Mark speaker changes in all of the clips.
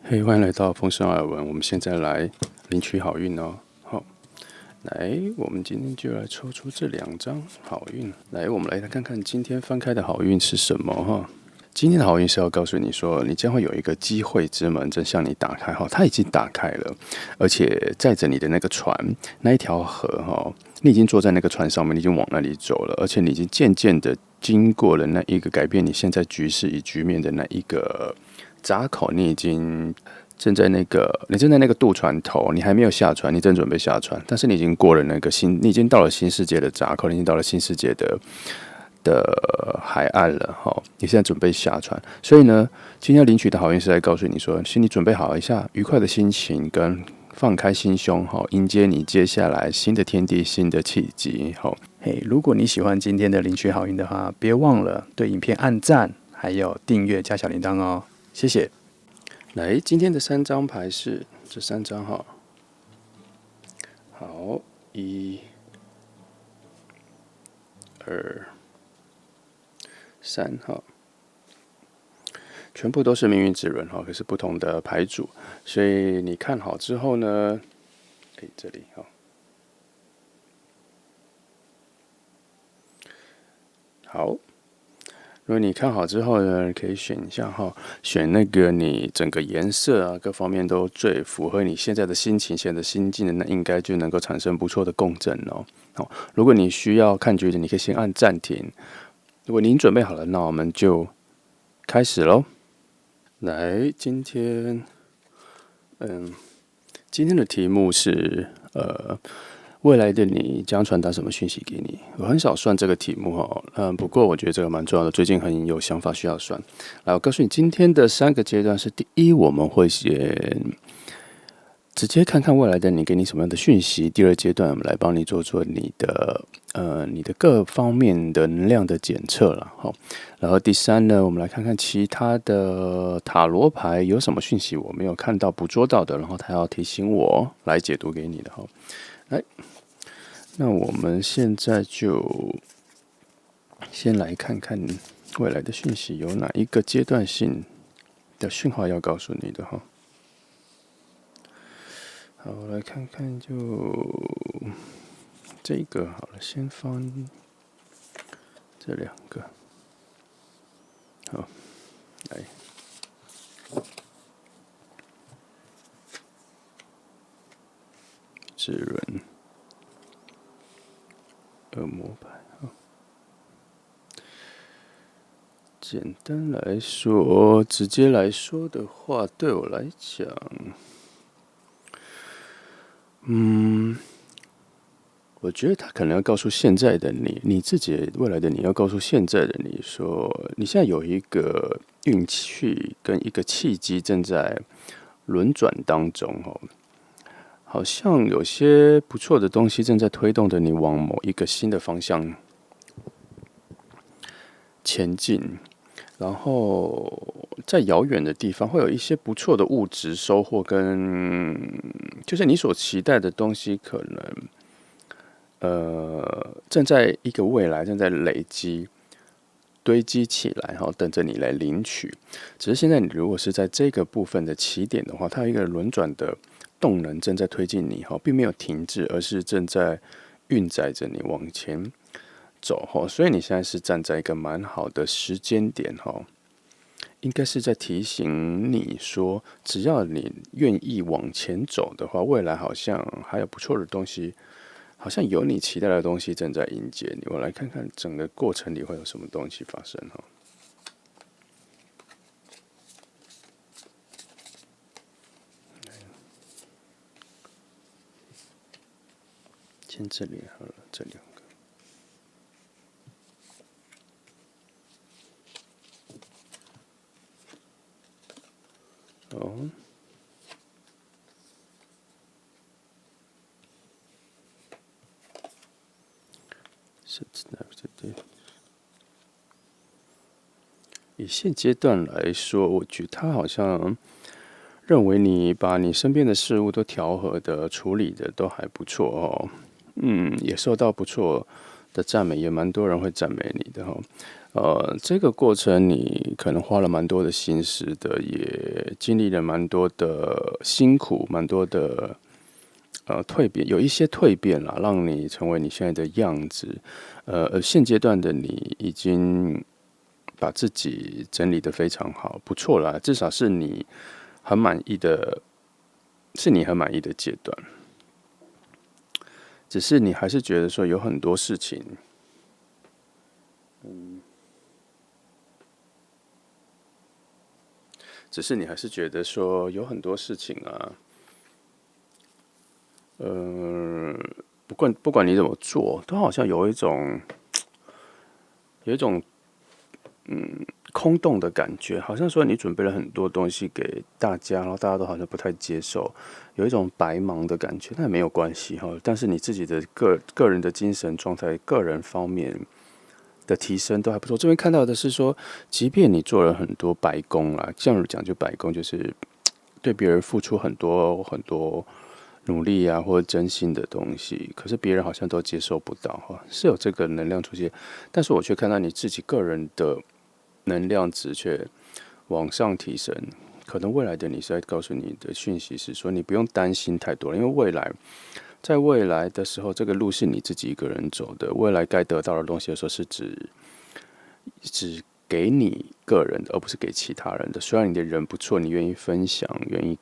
Speaker 1: 嘿，欢迎来到丰盛耳闻。我们现在来领取好运哦。好，来，我们今天就来抽出这2张好运。来，我们来看看今天翻开的好运是什么哈。今天的好运是要告诉你说，你将会有一个机会之门正向你打开哈，它已经打开了，而且载着你的那个船，那一条河哈，你已经坐在那个船上面，你已经往那里走了，而且你已经渐渐的经过了那一个改变你现在局势与局面的那一个闸口，你正在那个渡船头，你还没有下船，你正准备下船，但是你已经过了你已经到了新世界的闸口，你已经到了新世界的海岸了哈，你现在准备下船，所以呢，今天要领取的好运是来告诉你说，请你准备好一下愉快的心情跟放开心胸哈，迎接你接下来新的天地、新的契机哈。嘿，如果你喜欢今天的领取好运的话，别忘了对影片按赞，还有订阅加小铃铛哦，谢谢。来，今天的3张牌是这3张哈。好，1、2、3哈，全部都是命运之轮哈，可是不同的牌组，所以你看好之后呢，这里哈，好。如果你看好之后呢，可以选一下哈，选那个你整个颜色啊，各方面都最符合你现在的心情、现在的心境的，那应该就能够产生不错的共振哦。好，如果你需要看局的，你可以先按暂停。如果您准备好了，那我们就开始喽。来，今天的题目是未来的你将传达什么讯息给你？我很少算这个题目哈，不过我觉得这个蛮重要的，最近很有想法需要算。来，我告诉你，今天的3个阶段是：第一，我们会先直接看看未来的你给你什么样的讯息；第2阶段，我们来帮你做你的各方面的能量的检测了哈。然后第3呢，我们来看看其他的塔罗牌有什么讯息我没有看到、捕捉到的，然后他要提醒我来解读给你的哈。来，那我们现在就先来看看未来的讯息有哪一个阶段性的讯号要告诉你的哈。好，来看看就这个好了，先放这2个。好，来，智轮、恶魔牌。简单来说，直接来说的话，对我来讲，我觉得他可能要告诉现在的你，你自己未来的你要告诉现在的你说，你现在有一个运气跟一个契机正在轮转当中哦，好像有些不错的东西正在推动着你往某一个新的方向前进。然后在遥远的地方会有一些不错的物质收获，跟就是你所期待的东西，可能正在一个未来正在累积堆积起来，哈，等着你来领取。只是现在你如果是在这个部分的起点的话，它有一个轮转的动能正在推进你，哈，并没有停滞，而是正在运载着你往前走，所以你现在是站在一个蛮好的时间点，应该是在提醒你说，只要你愿意往前走的话，未来好像还有不错的东西，好像有你期待的东西正在迎接你。我来看看整个过程里会有什么东西发生哈。先这里好了，这2个。哦，以现阶段来说，我觉得他好像认为你把你身边的事物都调和的处理的都还不错哦，也受到不错的赞美，也蛮多人会赞美你的哈。这个过程你可能花了蛮多的心思的，也经历了蛮多的辛苦，蛮多的蜕变，有一些蜕变啦，让你成为你现在的样子。现阶段的你已经把自己整理得非常好，不错啦，至少是你很满意的，是你很满意的阶段。只是你还是觉得说有很多事情，只是你还是觉得说有很多事情啊，不管你怎么做，都好像有一种空洞的感觉，好像说你准备了很多东西给大家，然后大家都好像不太接受，有一种白忙的感觉。那也没有关系哈，但是你自己的个人的精神状态、个人方面的提升都还不错。这边看到的是说，即便你做了很多白工啦，这样讲就白工就是对别人付出很多很多努力啊，或者真心的东西，可是别人好像都接受不到哈，是有这个能量出现，但是我却看到你自己个人的能量值却往上提升。可能未来的你是在告诉你的讯息是说，你不用担心太多了，因为在未来的时候，这个路是你自己一个人走的。未来该得到的东西的时候，是只给你个人的，而不是给其他人的。虽然你的人不错，你愿意分享，愿意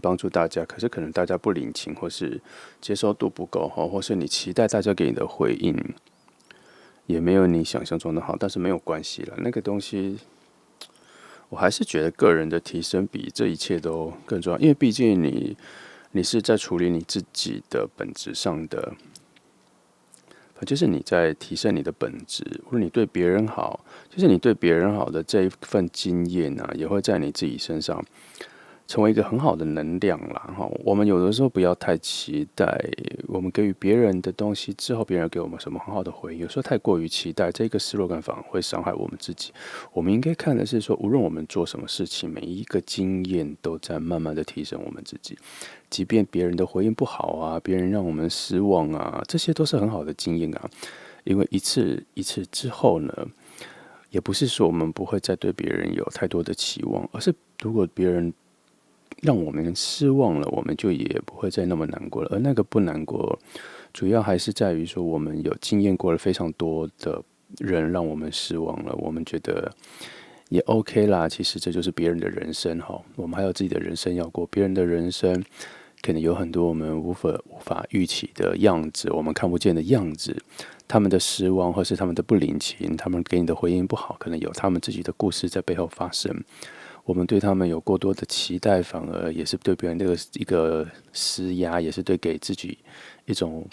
Speaker 1: 帮助大家，可是可能大家不领情，或是接受度不够，或是你期待大家给你的回应也没有你想象中的好。但是没有关系了，那个东西，我还是觉得个人的提升比这一切都更重要，因为毕竟你是在处理你自己的本质上的，就是你在提升你的本质。无论你对别人好，就是你对别人好的这一份经验啊，也会在你自己身上成为一个很好的能量啦。我们有的时候不要太期待我们给予别人的东西之后，别人给我们什么很好的回应。有时候太过于期待，这个失落感反而会伤害我们自己。我们应该看的是说，无论我们做什么事情，每一个经验都在慢慢的提升我们自己。即便别人的回应不好啊，别人让我们失望啊，这些都是很好的经验啊。因为一次一次之后呢，也不是说我们不会再对别人有太多的期望，而是如果别人让我们失望了，我们就也不会再那么难过了。而那个不难过，主要还是在于说，我们有经验过了非常多的人让我们失望了，我们觉得也 OK 啦。其实这就是别人的人生哈，我们还有自己的人生要过。别人的人生可能有很多我们无法预期的样子，我们看不见的样子。他们的失望，或是他们的不领情，他们给你的回应不好，可能有他们自己的故事在背后发生。我们对他们有过多的期待，反而也是对别人的一个施压，也是对给自己一种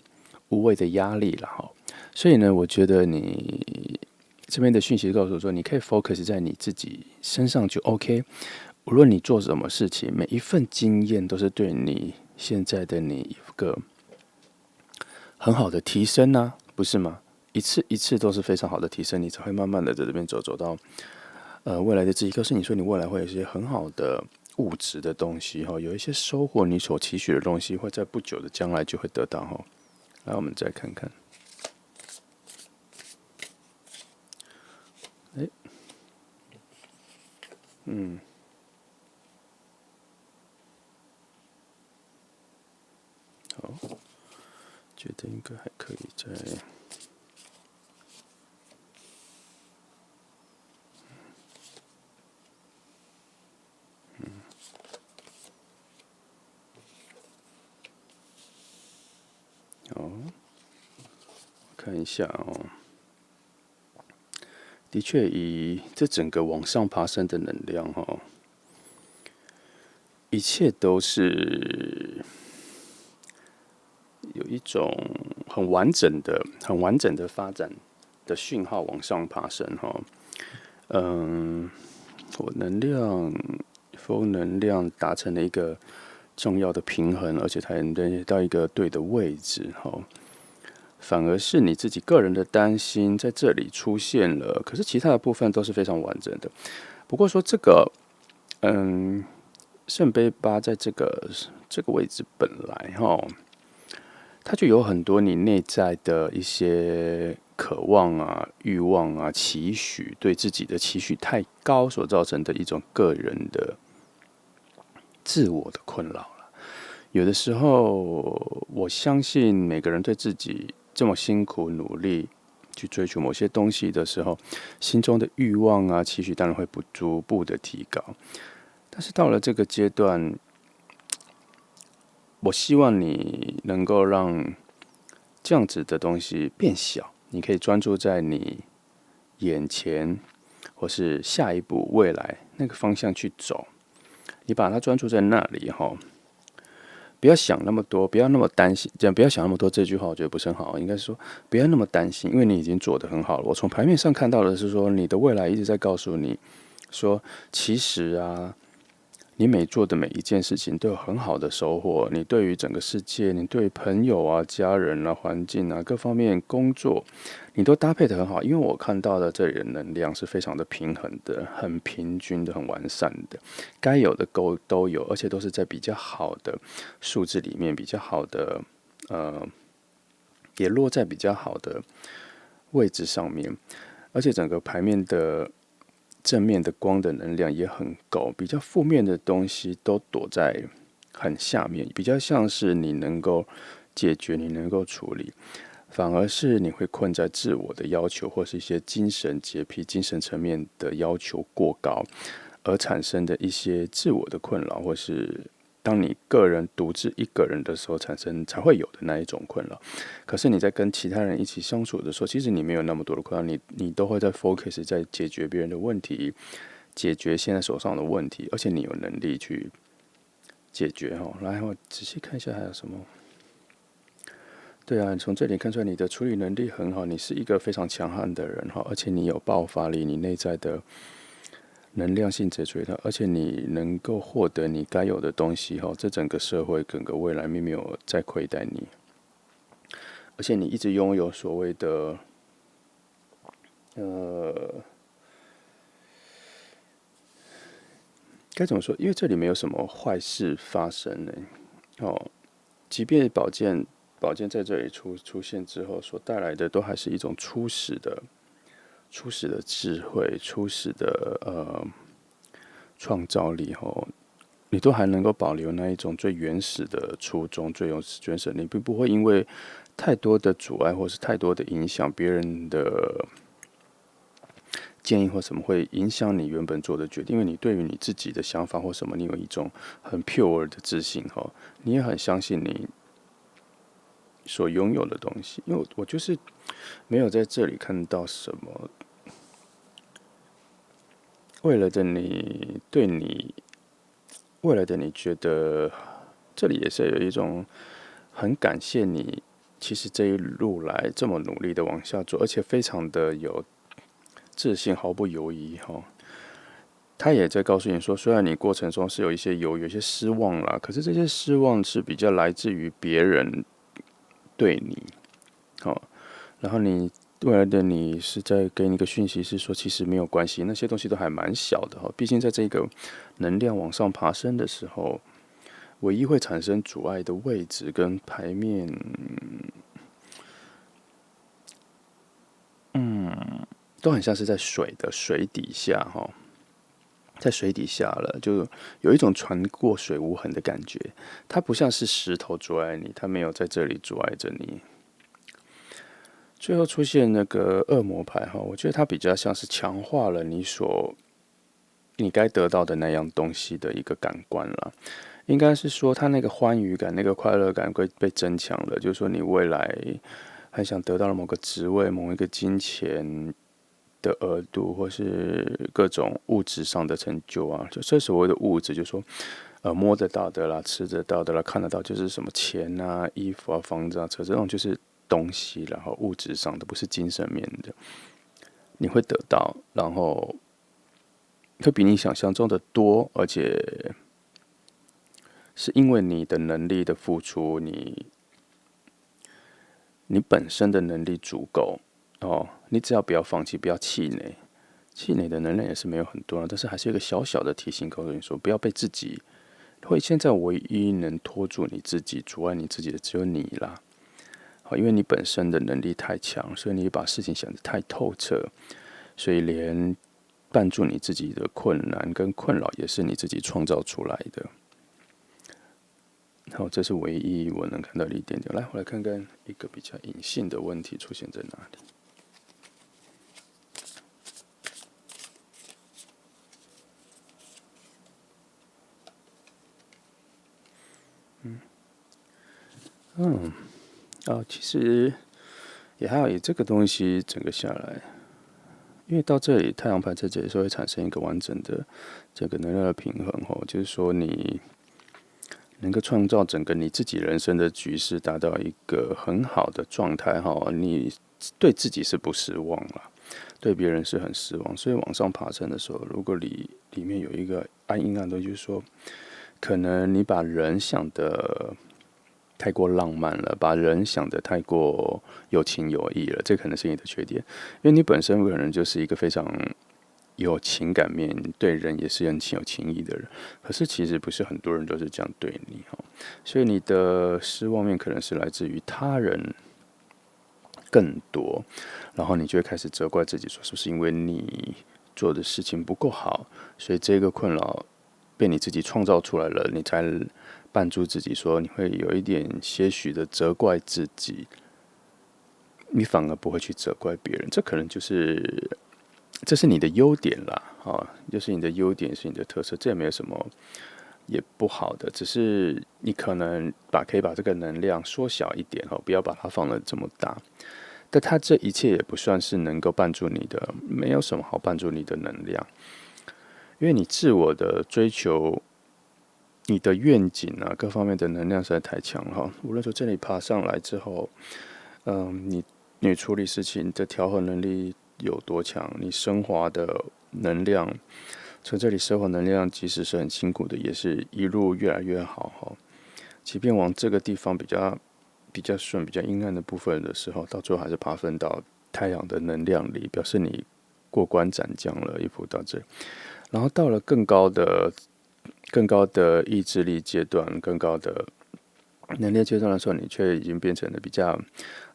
Speaker 1: 无谓的压力了哈。所以呢，我觉得你这边的讯息告诉我说，你可以 focus 在你自己身上就 OK。无论你做什么事情，每一份经验都是对你现在的你一个很好的提升啊，不是吗？一次一次都是非常好的提升，你才会慢慢的在这边走到未来的自己。告诉你说，你未来会有一些很好的物质的东西哈，有一些收获，你所期许的东西会在不久的将来就会得到哈。来，我们再看看，好，觉得应该还可以再。好，看一下哦。的确，以这整个往上爬升的能量哈，一切都是有一种很完整的发展的讯号往上爬升哈。我能量、风能量达成了一个重要的平衡，而且才能到一个对的位置哈。反而是你自己个人的担心在这里出现了，可是其他的部分都是非常完整的。不过说这个，圣杯八在这个位置本来哈，它就有很多你内在的一些渴望啊、欲望啊、期许，对自己的期许太高所造成的一种个人的自我的困扰了。有的时候，我相信每个人对自己这么辛苦努力去追求某些东西的时候，心中的欲望啊、期许当然会逐步的提高。但是到了这个阶段，我希望你能够让这样子的东西变小，你可以专注在你眼前或是下一步未来那个方向去走。你把它专注在那里哈，不要想那么多，不要那么担心。这样不要想那么多，这句话我觉得不是很好，应该是说不要那么担心，因为你已经做得很好了。我从牌面上看到的是说，你的未来一直在告诉你说，其实啊，你做的每一件事情都有很好的收获。你对于整个世界，你对朋友啊、家人啊、环境啊各方面工作，你都搭配得很好。因为我看到的这里的能量是非常的平衡的、很平均的、很完善的，该有的都有，而且都是在比较好的数字里面，比较好的也落在比较好的位置上面，而且整个牌面的正面的光的能量也很够，比较负面的东西都躲在很下面，比较像是你能够解决、你能够处理，反而是你会困在自我的要求或是一些精神洁癖、精神层面的要求过高，而产生的一些自我的困扰，或是当你个人独自一个人的时候才会有的那一种困扰。可是你在跟其他人一起相处的时候，其实你没有那么多的困扰，你都会在 focus 在解决别人的问题，解决现在手上的问题，而且你有能力去解决哦。来，我仔细看一下还有什么。对啊，从这里看出来你的处理能力很好，你是一个非常强悍的人哈，而且你有爆发力，你内在的能量性直觉的，而且你能够获得你该有的东西哈，这整个社会、整个未来并没有在亏待你，而且你一直拥有所谓的该怎么说？因为这里没有什么坏事发生呢。哦，即便宝剑在这里出现之后，所带来的都还是一种初始的智慧、初始的创造力哦，你都还能够保留那一种最原始的初衷、最原始的，你并不会因为太多的阻碍或是太多的影响别人的建议或什么会影响你原本做的决定，因为你对于你自己的想法或什么，你有一种很 pure 的自信哈，你也很相信你所拥有的东西。因为我就是没有在这里看到什么为了的你对你未来的你觉得这里也是有一种很感谢你，其实这一路来这么努力的往下做，而且非常的有自信，毫不犹豫哈。他也在告诉你说，虽然你过程中是有一些犹豫、有一些失望啦，可是这些失望是比较来自于别人对你，好，然后你未来的你是在给你一个讯息，是说其实没有关系，那些东西都还蛮小的哈。毕竟在这个能量往上爬升的时候，唯一会产生阻碍的位置跟牌面，都很像是在水底下哈。在水底下了，就有一种船过水无痕的感觉。它不像是石头阻碍你，它没有在这里阻碍着你。最后出现那个恶魔牌哈，我觉得它比较像是强化了你该得到的那样东西的一个感官了。应该是说，它那个欢愉感、那个快乐感会被增强了。就是说，你未来很想得到的某个职位、某一个金钱的额度，或是各种物质上的成就啊，就这所谓的物质，就是说，摸得到的啦，吃得到的啦，看得到，就是什么钱啊、衣服啊、房子啊、车，这种就是东西，然后物质上的，不是精神面的，你会得到，然后会比你想象中的多，而且是因为你的能力的付出，你本身的能力足够哦，你只要不要放弃，不要气馁。气馁的能量也是没有很多，但是还是有一个小小的提醒，告诉你说，不要被自己会现在唯一能拖住你自己、阻碍你自己的只有你啦。好，因为你本身的能力太强，所以你把事情想得太透彻，所以连绊住你自己的困难跟困扰也是你自己创造出来的。好，这是唯一我能看到的一点点。来，我来看看一个比较隐性的问题出现在哪里。其实也还好，以这个东西整个下来，因为到这里太阳牌在这里是会产生一个完整的这个能量的平衡哦，就是说你能够创造整个你自己人生的局势，达到一个很好的状态哈，你对自己是不失望啦，对别人是很失望，所以往上爬升的时候，如果里面有一个阴暗的，就是说，可能你把人想的太过浪漫了，把人想的太过有情有义了，这可能是你的缺点，因为你本身可能就是一个非常有情感面，对人也是很有情义的人，可是其实不是很多人都是这样对你哈，所以你的失望面可能是来自于他人更多，然后你就会开始责怪自己，说是不是因为你做的事情不够好，所以这个困扰被你自己创造出来了，你才绊住自己，说你会有一点些许的责怪自己，你反而不会去责怪别人，这可能这是你的优点啦，就是你的优点是你的特色，这也没有什么也不好的，只是你可能可以把这个能量缩小一点，不要把它放得这么大。但它这一切也不算是能够帮助你的，没有什么好帮助你的能量，因为你自我的追求、你的愿景啊，各方面的能量实在太强了。无论说这里爬上来之后，你处理事情的调和能力有多强，你升华的能量，从这里升华能量，即使是很辛苦的，也是一路越来越好哈。即便往这个地方比较顺、比较阴暗的部分的时候，到最后还是爬分到太阳的能量里，表示你过关斩将了一步到这里。然后到了更高的意志力阶段、更高的能量阶段的时候，你却已经变成了比较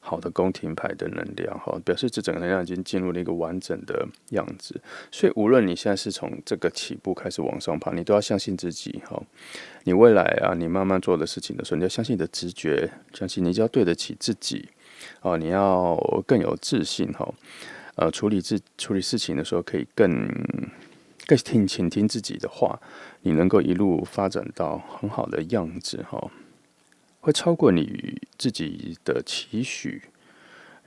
Speaker 1: 好的宫廷牌的能量哈，表示这整个能量已经进入了一个完整的样子。所以无论你现在是从这个起步开始往上爬，你都要相信自己哈。你未来啊，你慢慢做的事情的时候，你要相信你的直觉，相信你就要对得起自己哦，你要更有自信哈。处理事情的时候，可以更倾听自己的话，你能够一路发展到很好的样子哈，会超过你自己的期许。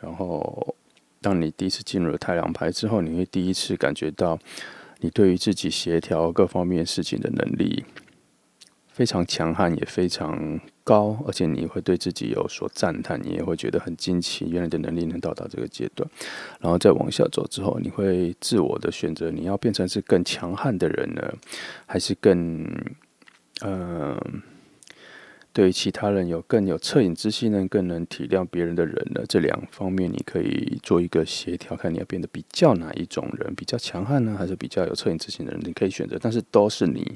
Speaker 1: 然后，当你第一次进入了太阳牌之后，你会第一次感觉到你对于自己协调各方面事情的能力非常强悍，也非常高，而且你会对自己有所赞叹，你也会觉得很惊奇，原来的能力能到达这个阶段。然后再往下走之后，你会自我的选择，你要变成是更强悍的人呢，还是对于其他人更有恻隐之心呢，更能体谅别人的人呢？这两方面你可以做一个协调，看你要变得比较哪一种人，比较强悍呢，还是比较有恻隐之心的人，你可以选择，但是都是你。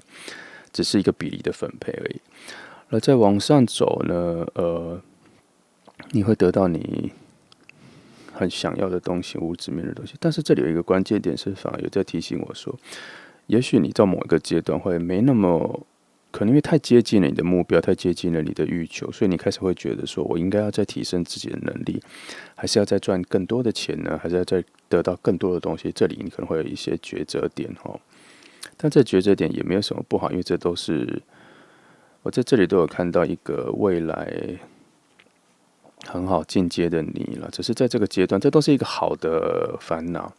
Speaker 1: 只是一个比例的分配而已。而再往上走呢，你会得到你很想要的东西，物质面的东西。但是这里有一个关键点是，反而有在提醒我说，也许你到某一个阶段会没那么，可能因为太接近了你的目标，太接近了你的欲求，所以你开始会觉得说，我应该要再提升自己的能力，还是要再赚更多的钱呢？还是要再得到更多的东西？这里你可能会有一些抉择点哈。但这抉择点也没有什么不好，因为这都是我在这里都有看到一个未来很好进阶的你了。只是在这个阶段，这都是一个好的烦恼，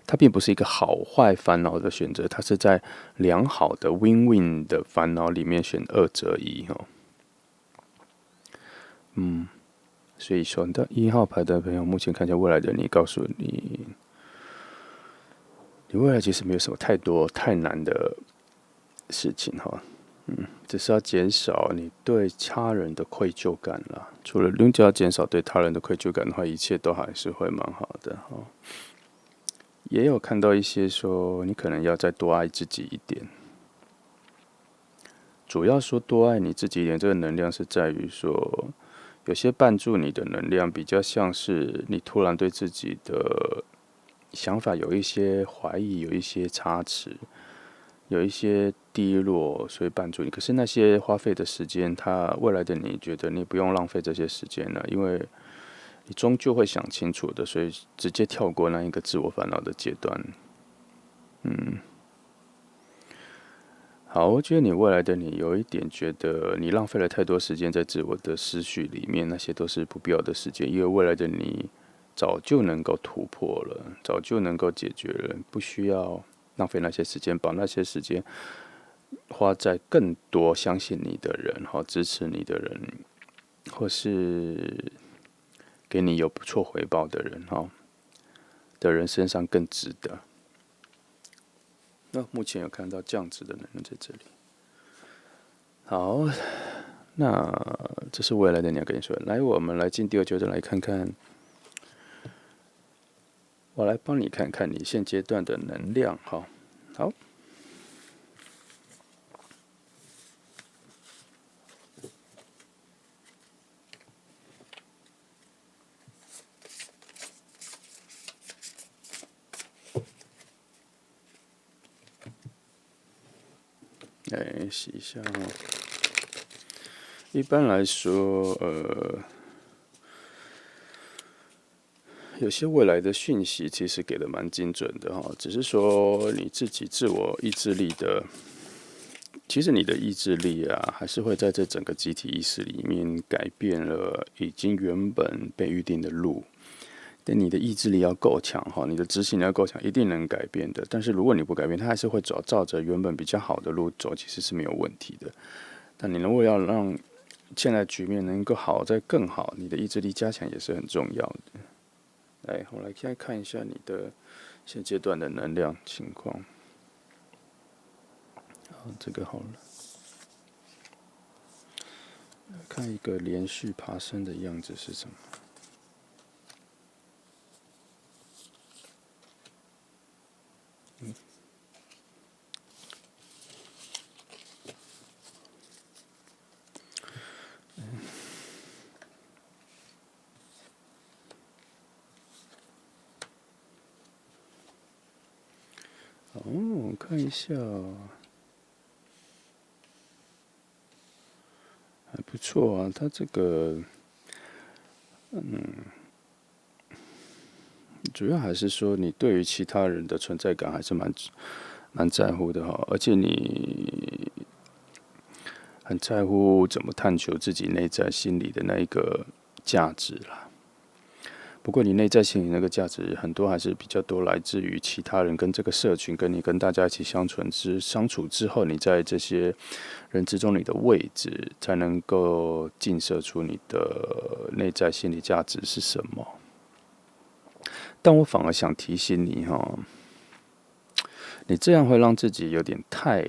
Speaker 1: 它并不是一个好坏烦恼的选择，它是在良好的 win-win 的烦恼里面选二择一哈。所以说，的1号牌的朋友，目前看见未来的你，告诉你，你未来其实没有什么太难的事情哈，只是要减少你对他人的愧疚感啦。除了只要减少对他人的愧疚感的话，一切都还是会蛮好的哈。也有看到一些说，你可能要再多爱自己一点。主要说多爱你自己一点，这个能量是在于说，有些绊住你的能量，比较像是你突然对自己的想法有一些怀疑，有一些差池，有一些低落，所以绊住你。可是那些花费的时间，未来的你觉得你不用浪费这些时间了，因为你终究会想清楚的，所以直接跳过那一个自我烦恼的阶段。好，我觉得你未来的你有一点觉得你浪费了太多时间在自我的思绪里面，那些都是不必要的时间，因为未来的你早就能够突破了，早就能够解决了，不需要浪费那些时间，把那些时间花在更多相信你的人，支持你的人，或是给你有不错回报的人，的人身上更值得。那目前有看到这样子的能量在这里。好，那这是未来的你要跟你说。来，我们来进第二阶段来看看，我来帮你看看你现阶段的能量。好。来洗一下一般来说，有些未来的讯息其实给的蛮精准的只是说你自己自我意志力的，其实你的意志力啊，还是会在这整个集体意识里面改变了已经原本被预定的路。但你的意志力要够强你的执行力要够强，一定能改变的。但是如果你不改变，它还是会照着原本比较好的路走，其实是没有问题的。但你如果要让现在局面能够好再更好，你的意志力加强也是很重要的。来，我来现在看一下你的现阶段的能量情况。好，这个好了。看一个连续爬升的样子是什么？我看一下，还不错啊。它这个，主要还是说你对于其他人的存在感还是蛮在乎的而且你很在乎怎么探求自己内在心理的那一个价值啦。不过你内在心理那个价值很多还是比较多来自于其他人跟这个社群，跟你跟大家一起相处之后，你在这些人之中你的位置，才能够映射出你的内在心理价值是什么。但我反而想提醒你你这样会让自己有点太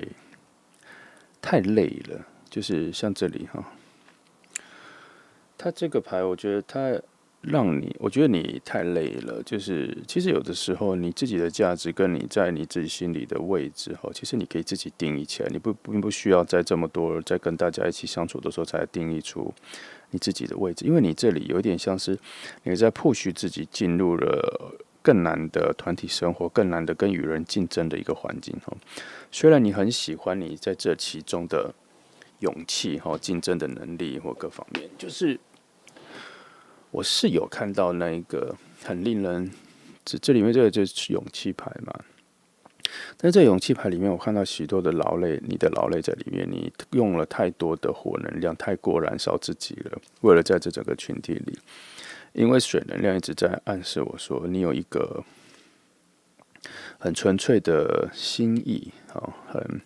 Speaker 1: 累了。就是像这里它这个牌，我觉得它我觉得你太累了。就是其实有的时候你自己的价值跟你在你自己心里的位置其实你可以自己定义起来，你并不需要在这么多在跟大家一起相处的时候才定义出你自己的位置，因为你这里有点像是你在push自己进入了更难的团体生活，更难的跟与人竞争的一个环境虽然你很喜欢你在这其中的勇气竞争的能力或各方面，就是我是有看到那一个很令人这里面这个就是勇气牌嘛。但是这勇气牌里面，我看到许多的劳累，你的劳累在里面，你用了太多的火能量，太过燃烧自己了，为了在这整个群体里。因为水能量一直在暗示我说，你有一个很纯粹的心意很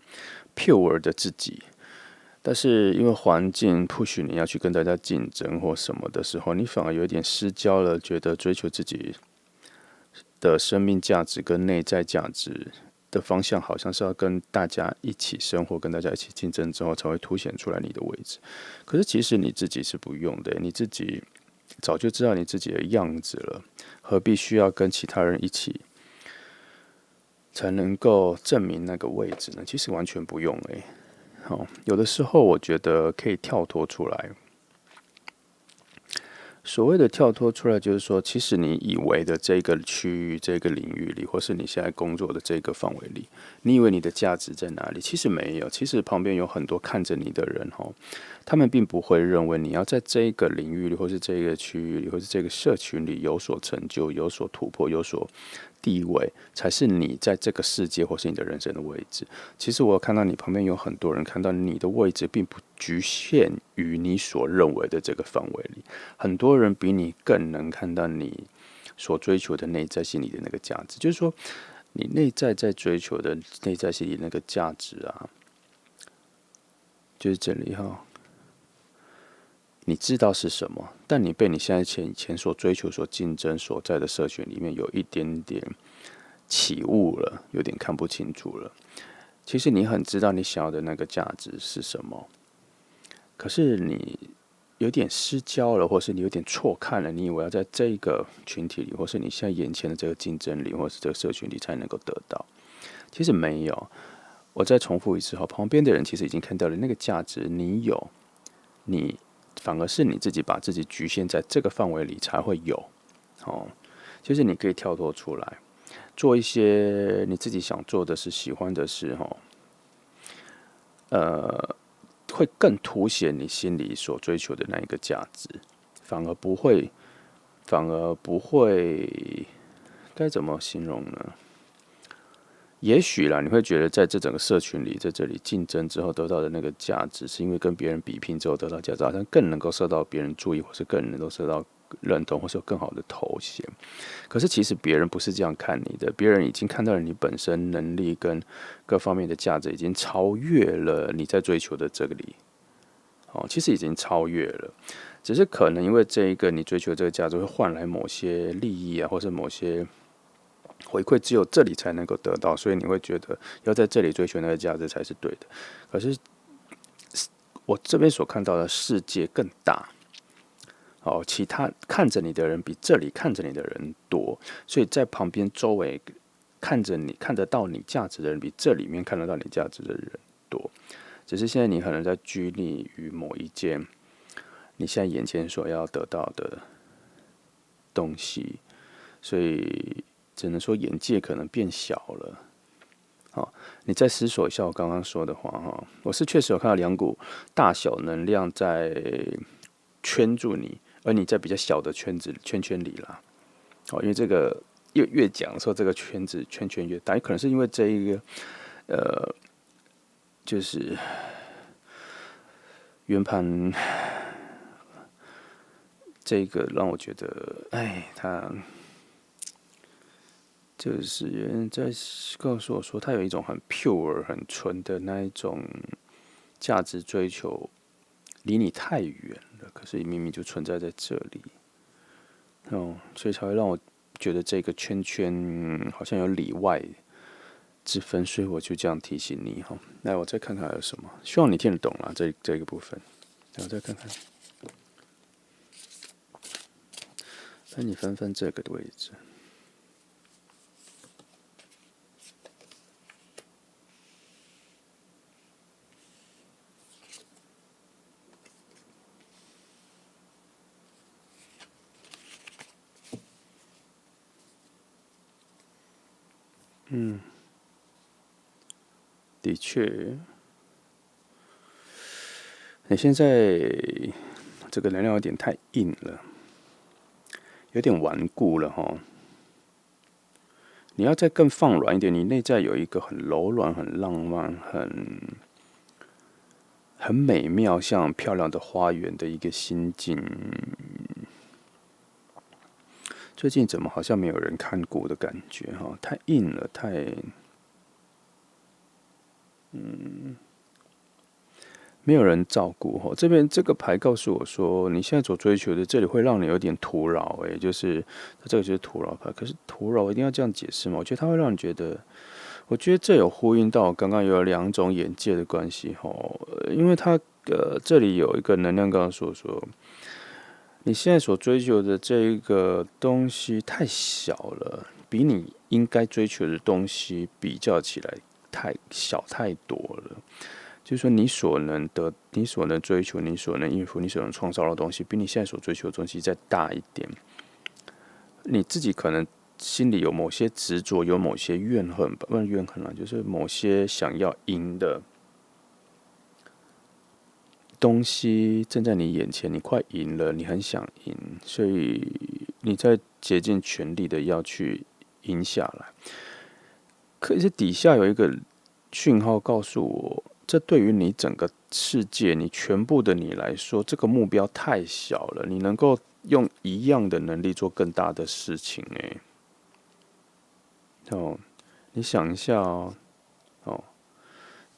Speaker 1: pure 的自己。但是因为环境不许你要去跟大家竞争或什么的时候，你反而有点失焦了，觉得追求自己的生命价值跟内在价值的方向，好像是要跟大家一起生活，跟大家一起竞争之后，才会凸显出来你的位置。可是其实你自己是不用的，你自己早就知道你自己的样子了，何必需要跟其他人一起才能够证明那个位置呢？其实完全不用有的时候我觉得可以跳脱出来，所谓的跳脱出来，就是说，其实你以为的这个区域、这个领域里，或是你现在工作的这个范围里，你以为你的价值在哪里？其实没有，其实旁边有很多看着你的人，他们并不会认为你要在这个领域里，或是这个区域里，或是这个社群里有所成就、有所突破、有所地位，才是你在这个世界或是你的人生的位置。其实我看到你旁边有很多人看到你的位置，并不局限于你所认为的这个范围里。很多人比你更能看到你所追求的内在心理的那个价值，就是说，你内在在追求的内在心理那个价值啊，就是这里哈。你知道是什么，但你被你现在前所追求、所竞争所在的社群里面有一点点起雾了，有点看不清楚了。其实你很知道你想要的那个价值是什么，可是你有点失焦了，或是你有点错看了。你以为要在这个群体里，或是你现在眼前的这个竞争里，或是这个社群里才能够得到，其实没有。我再重复一次哈，旁边的人其实已经看到了那个价值，你有，你反而是你自己把自己局限在这个范围里才会有。其实你可以跳脱出来，做一些你自己想做的事、喜欢的事，会更凸显你心里所追求的那一个价值，反而不会，该怎么形容呢？也许啦，你会觉得在这整个社群里，在这里竞争之后得到的那个价值，是因为跟别人比拼之后得到价值，好像更能够受到别人注意，或是更能够受到认同，或是有更好的头衔。可是其实别人不是这样看你的，别人已经看到了你本身能力跟各方面的价值，已经超越了你在追求的这里。其实已经超越了，只是可能因为这一个你追求这个价值会换来某些利益啊，或是某些回馈，只有这里才能够得到，所以你会觉得要在这里追求那个价值才是对的。可是我这边所看到的世界更大，其他看着你的人比这里看着你的人多，所以在旁边周围看着你看得到你价值的人比这里面看得到你价值的人多。只是现在你可能在拘泥于某一件你现在眼前所要得到的东西，所以只能说眼界可能变小了。你再思索一下我刚刚说的话我是确实有看到两股大小能量在圈住你，而你在比较小的圈里啦。因为这个越讲说这个圈子圈越大，可能是因为这一个就是圆盘这个让我觉得，他就是有人在告诉我说，他有一种很 pure、很纯的那一种价值追求，离你太远了，可是明明就存在在这里，所以才会让我觉得这个圈好像有里外之分，所以我就这样提醒你哈。来，我再看看还有什么，希望你听得懂啦，这个部分。来，我再看看，帮你翻翻这个的位置。的确，你现在这个能量有点太硬了，有点顽固了哈。你要再更放软一点，你内在有一个很柔软、很浪漫、很美妙，像漂亮的花园的一个心境。最近怎么好像没有人看过的感觉哈？太硬了，没有人照顾哈。这边这个牌告诉我说，你现在所追求的这里会让你有点徒劳，就是这个就是徒劳牌。可是徒劳一定要这样解释吗？我觉得它会让你觉得，我觉得这有呼应到刚刚有两种眼界的关系哈。因为它这里有一个能量告诉我说，你现在所追求的这一个东西太小了，比你应该追求的东西比较起来太小太多了。就是说你所能得、你所能追求、你所能应付、你所能创造的东西，比你现在所追求的东西再大一点。你自己可能心里有某些执着，有某些怨恨吧，不是怨恨啦，就是某些想要赢的东西正在你眼前，你快赢了，你很想赢，所以你在竭尽全力的要去赢下来。可是底下有一个讯号告诉我，这对于你整个世界、你全部的你来说，这个目标太小了。你能够用一样的能力做更大的事情，你想一下哦，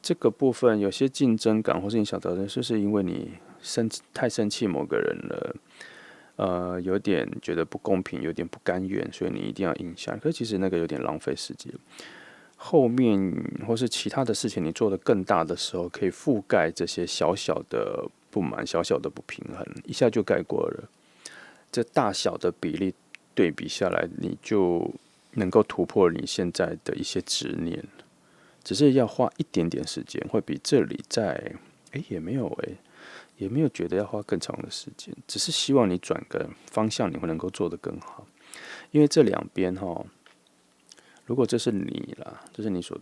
Speaker 1: 这个部分有些竞争感，或是你想得的，就是因为你太生气某个人了，有点觉得不公平，有点不甘愿，所以你一定要赢下。可是其实那个有点浪费时间。后面或是其他的事情你做得更大的时候，可以覆盖这些小小的不满、小小的不平衡，一下就盖过了。这大小的比例对比下来，你就能够突破你现在的一些执念。只是要花一点点时间，会比这里也没有也没有觉得要花更长的时间，只是希望你转个方向，你会能够做得更好。因为这两边如果这是你啦，这是你所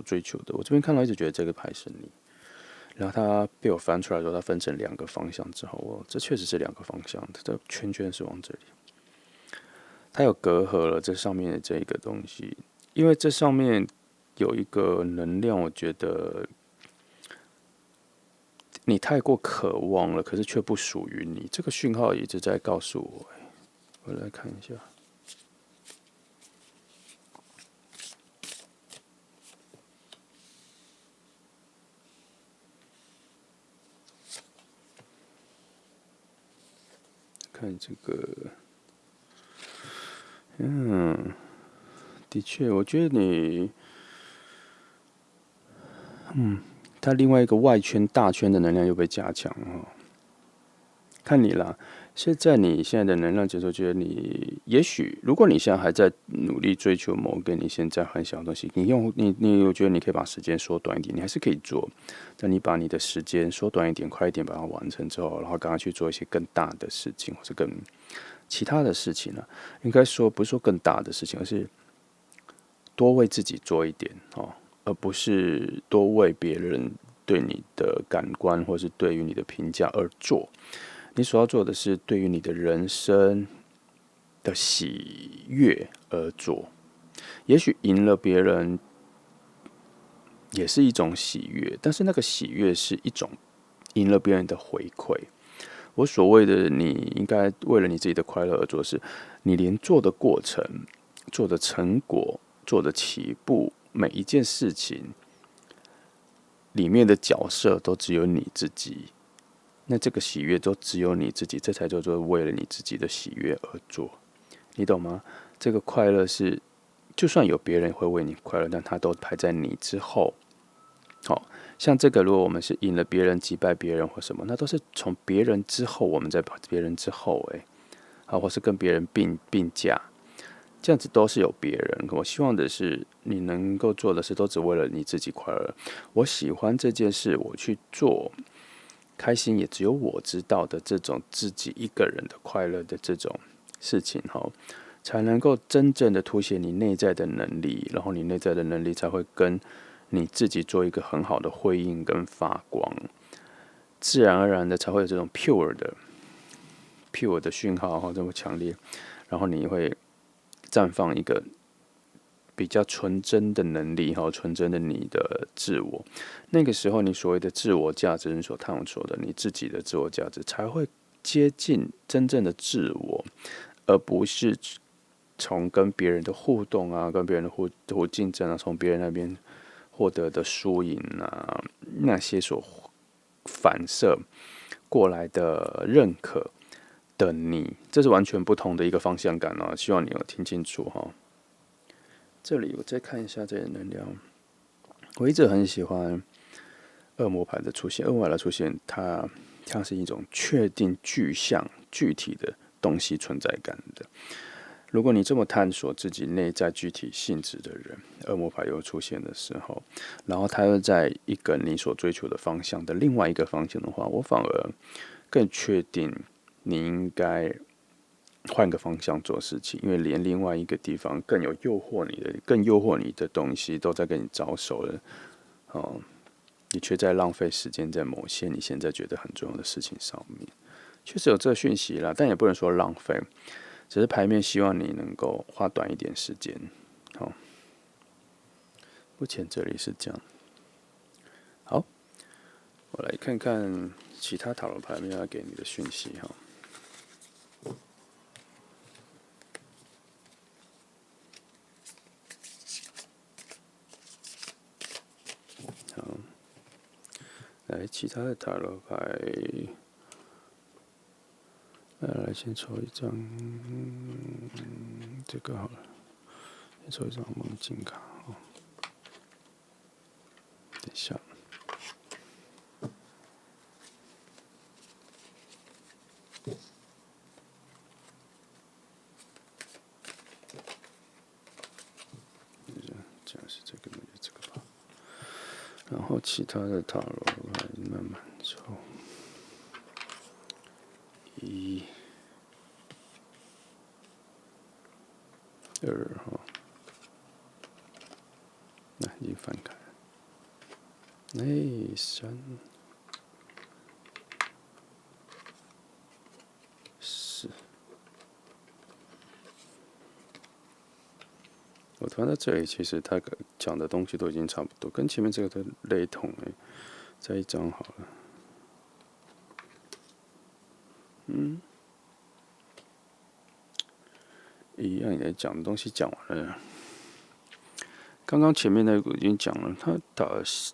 Speaker 1: 追求的，我这边看到一直觉得这个牌是你，然后它被我翻出来之后，它分成两个方向之后，这确实是两个方向的，这圈圈是往这里，它有隔阂了这上面的这一个东西，因为这上面有一个能量，我觉得你太过渴望了，可是却不属于你，这个讯号一直在告诉我。我来看一下。看这个，的确，我觉得你，它另外一个外圈大圈的能量又被加强了。看你啦，现在你现在的能量节奏，觉得你也许，如果你现在还在努力追求某个你现在很想的东西，我觉得你可以把时间缩短一点，你还是可以做，但你把你的时间缩短一点，快一点把它完成之后，然后赶快去做一些更大的事情，或者更其他的事情呢？应该说不是说更大的事情，而是多为自己做一点而不是多为别人对你的感官或是对于你的评价而做。你所要做的是对于你的人生的喜悦而做。也许赢了别人也是一种喜悦，但是那个喜悦是一种赢了别人的回馈。我所谓的你应该为了你自己的快乐而做的是，你连做的过程、做的成果、做的起步，每一件事情里面的角色都只有你自己。那这个喜悦都只有你自己，这才叫做为了你自己的喜悦而做，你懂吗？这个快乐是，就算有别人会为你快乐，但他都排在你之后。像这个，如果我们是赢了别人、击败别人或什么，那都是从别人之后，我们在别人之后，或是跟别人并驾，这样子都是有别人。我希望的是，你能够做的事都只为了你自己快乐。我喜欢这件事，我去做。开心也只有我知道的这种自己一个人的快乐的这种事情才能够真正的凸显你内在的能力，然后你内在的能力才会跟你自己做一个很好的辉映跟发光，自然而然的才会有这种 pure 的讯号这么强烈，然后你会绽放一个比较纯真的能力纯真的你的自我。那个时候，你所谓的自我价值，你所探索的你自己的自我价值，才会接近真正的自我，而不是从跟别人的互动啊，跟别人的互竞争啊，从别人那边获得的输赢啊，那些所反射过来的认可的你，这是完全不同的一个方向感希望你有听清楚这里我再看一下这些能量，我一直很喜欢恶魔牌的出现。恶魔牌的出现，它像是一种确定具象、具体的东西存在感的。如果你这么探索自己内在具体性质的人，恶魔牌又出现的时候，然后他又在一个你所追求的方向的另外一个方向的话，我反而更确定你应该换个方向做事情，因为连另外一个地方更诱惑你的东西都在跟你招手了，哦，你却在浪费时间在某些你现在觉得很重要的事情上面。确实有这个讯息啦，但也不能说浪费，只是牌面希望你能够花短一点时间。好，目前这里是这样。好，我来看看其他塔罗牌面要给你的讯息哈。好，来其他的塔罗牌，来先抽一张，这个好了，先抽一张梦境卡哦。等一下。这样是这个，那就这个吧。然后其他的塔罗牌慢慢抽。1、2哈，那已经翻开了。3、4。我翻到这里，其实他讲的东西都已经差不多，跟前面这个都雷同诶。再一张好了。一样也讲的东西讲完了。刚刚前面那个已经讲了，他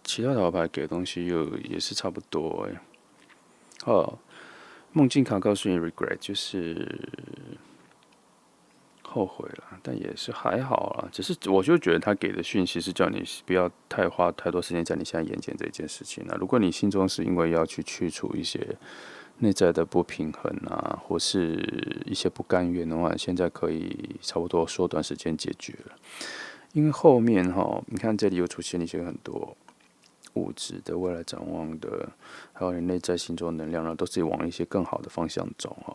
Speaker 1: 其他塔罗牌给的东西也是差不多诶。哦，梦境卡告诉你 regret 就是后悔了，但也是还好啦。只是我就觉得他给的讯息是叫你不要花太多时间在你现在眼前这件事情了。如果你心中是因为要去除一些内在的不平衡啊，或是一些不甘愿的话，现在可以差不多缩短时间解决了。因为后面你看这里又出现一些很多物质的未来展望的，还有你内在心中的能量呢，都是往一些更好的方向走哈。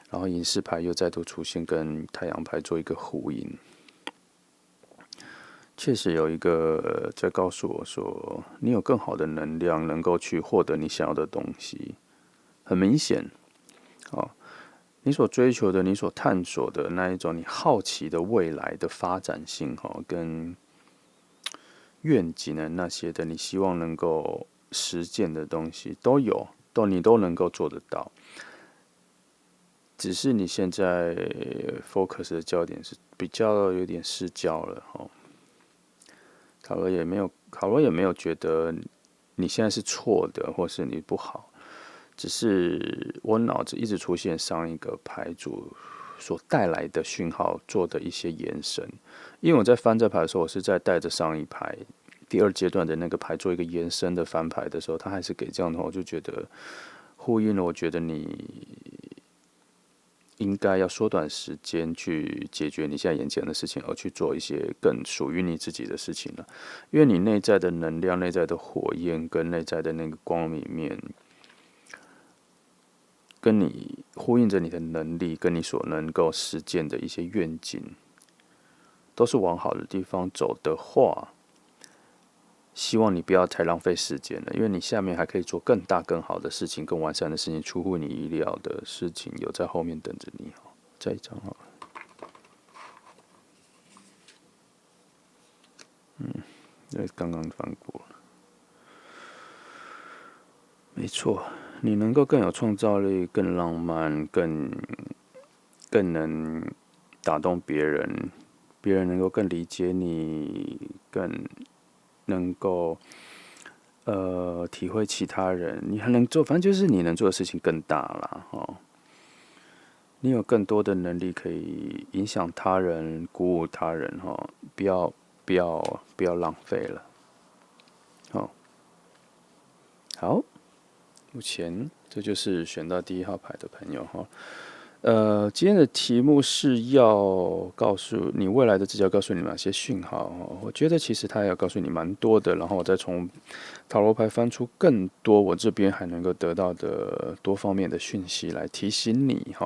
Speaker 1: 然后隐士牌又再度出现，跟太阳牌做一个呼应。确实有一个在告诉我说，你有更好的能量，能够去获得你想要的东西。很明显，你所追求的、你所探索的那一种你好奇的未来的发展性，跟愿景的那些的，你希望能够实践的东西都有，你都能够做得到。只是你现在 focus 的焦点是比较有点失焦了卡罗也没有觉得你现在是错的，或是你不好，只是我脑子一直出现上一个牌组所带来的讯号做的一些延伸。因为我在翻这牌的时候，我是在带着上一排第二阶段的那个牌做一个延伸的翻牌的时候，他还是给这样的话，我就觉得呼应了。我觉得你应该要缩短时间去解决你现在眼前的事情，而去做一些更属于你自己的事情了。因为你内在的能量、内在的火焰跟内在的那个光明面，跟你呼应着你的能力，跟你所能够实践的一些愿景，都是往好的地方走的话，希望你不要太浪费时间了，因为你下面还可以做更大、更好的事情、更完善的事情，出乎你意料的事情有在后面等着你。再一张好了。因为刚刚翻过了。没错，你能够更有创造力、更浪漫、更能打动别人，别人能够更理解你，更能够体会其他人，你还能做，反正就是你能做的事情更大啦你有更多的能力可以影响他人、鼓舞他人不要浪费了。好，目前这就是选到第1号牌的朋友今天的题目是要告诉你未来的自己要告诉你哪些讯号我觉得其实它要告诉你蛮多的，然后我再从塔罗牌翻出更多我这边还能够得到的多方面的讯息来提醒你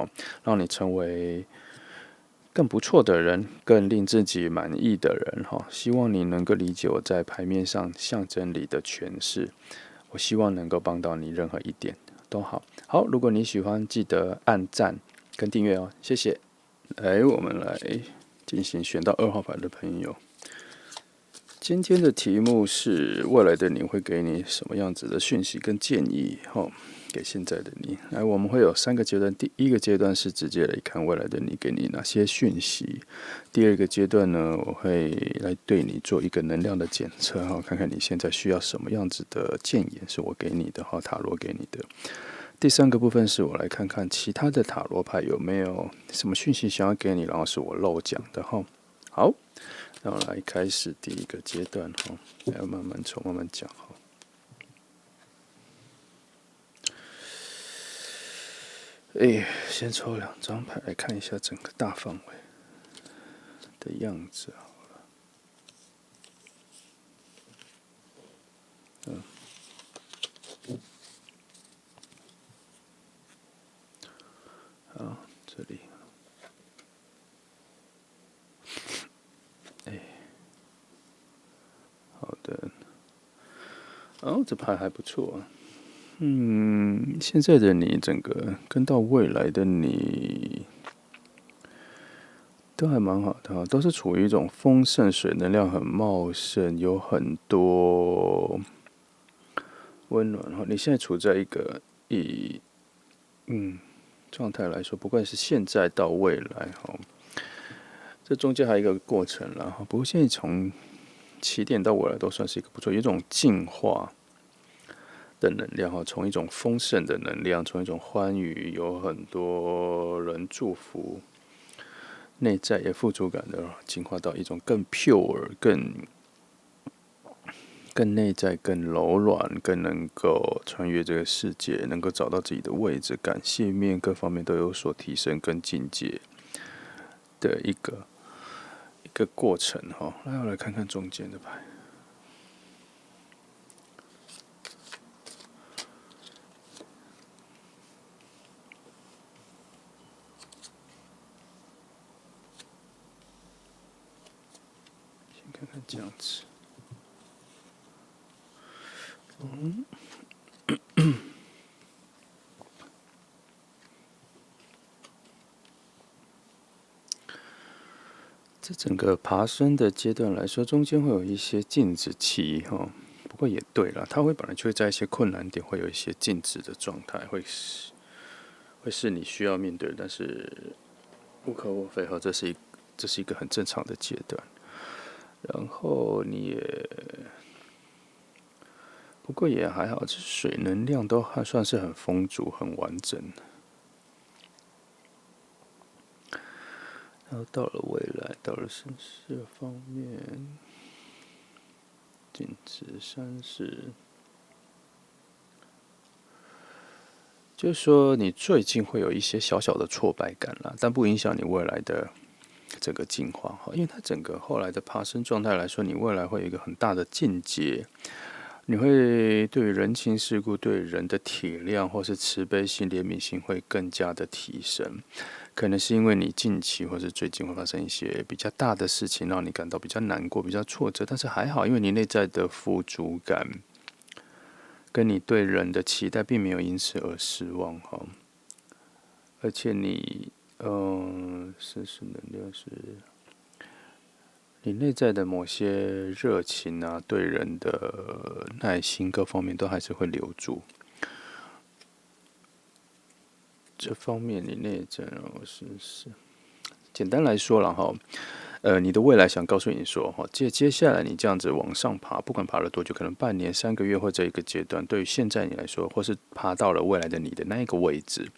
Speaker 1: 让你成为更不错的人，更令自己满意的人希望你能够理解我在牌面上象征里的诠释，我希望能够帮到你任何一点都好。好，如果你喜欢，记得按赞跟订阅谢谢。我们来进行选到2号牌的朋友。今天的题目是未来的你会给你什么样子的讯息跟建议给现在的你。我们会有3个阶段，第一个阶段是直接来看未来的你给你哪些讯息，第二个阶段呢，我会来对你做一个能量的检测看看你现在需要什么样子的建言是我给你的塔罗给你的。第3个部分是我来看看其他的塔罗牌有没有什么讯息想要给你，然后是我漏讲的好，那我来开始第一个阶段要慢慢讲先抽2张牌来看一下整个大范围的样子好，这里好的这牌还不错现在的你整个跟到未来的你都还蛮好的都是处于一种丰盛，水能量很茂盛，有很多温暖你现在处在一个以状态来说，不管是现在到未来这中间还有一个过程啦不过现在从起点到未来都算是一个不错，有一种进化的能量从一种丰盛的能量，从一种欢愉，有很多人祝福，内在也富足感的进化到一种更 pure、更内在、更柔软、更能够穿越这个世界，能够找到自己的位置，感谢面各方面都有所提升跟境界的一个过程那我来看看中间的牌。先看看这样子。这整个爬升的阶段来说，中间会有一些静止期不过也对啦，它会本来就会在一些困难点会有一些静止的状态，会是你需要面对的，但是无可厚非这是一个很正常的阶段。然后你也不过也还好，这水能量都还算是很丰足、很完整。然后到了未来，到了身世方面，静止3世，就是说你最近会有一些小小的挫败感啦，但不影响你未来的整个进化因为它整个后来的爬升状态来说，你未来会有一个很大的境界。你会对于人情世故、对人的体谅或是慈悲心、怜悯心会更加的提升。可能是因为你近期或是最近会发生一些比较大的事情，让你感到比较难过、比较挫折，但是还好，因为你内在的富足感跟你对人的期待并没有因此而失望而且你是能量是。你内在的某些热情对人的耐心各方面都还是会留住。这方面你内在是简单来说了你的未来想告诉你说接下来你这样子往上爬，不管爬了多久，可能半年、3个月或者一个阶段，对于现在你来说，或是爬到了未来的你的那一个位置，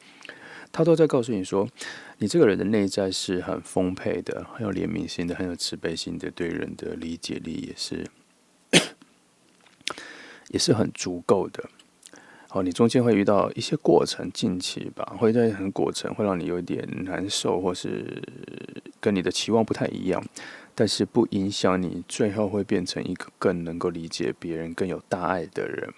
Speaker 1: 他都在告诉你说，你这个人的内在是很丰沛的，很有怜悯心的，很有慈悲心的，对人的理解力也是很足够的。你中间会遇到一些过程，近期吧，会在很过程会让你有一点难受，或是跟你的期望不太一样，但是不影响你最后会变成一个更能够理解别人、更有大爱的人，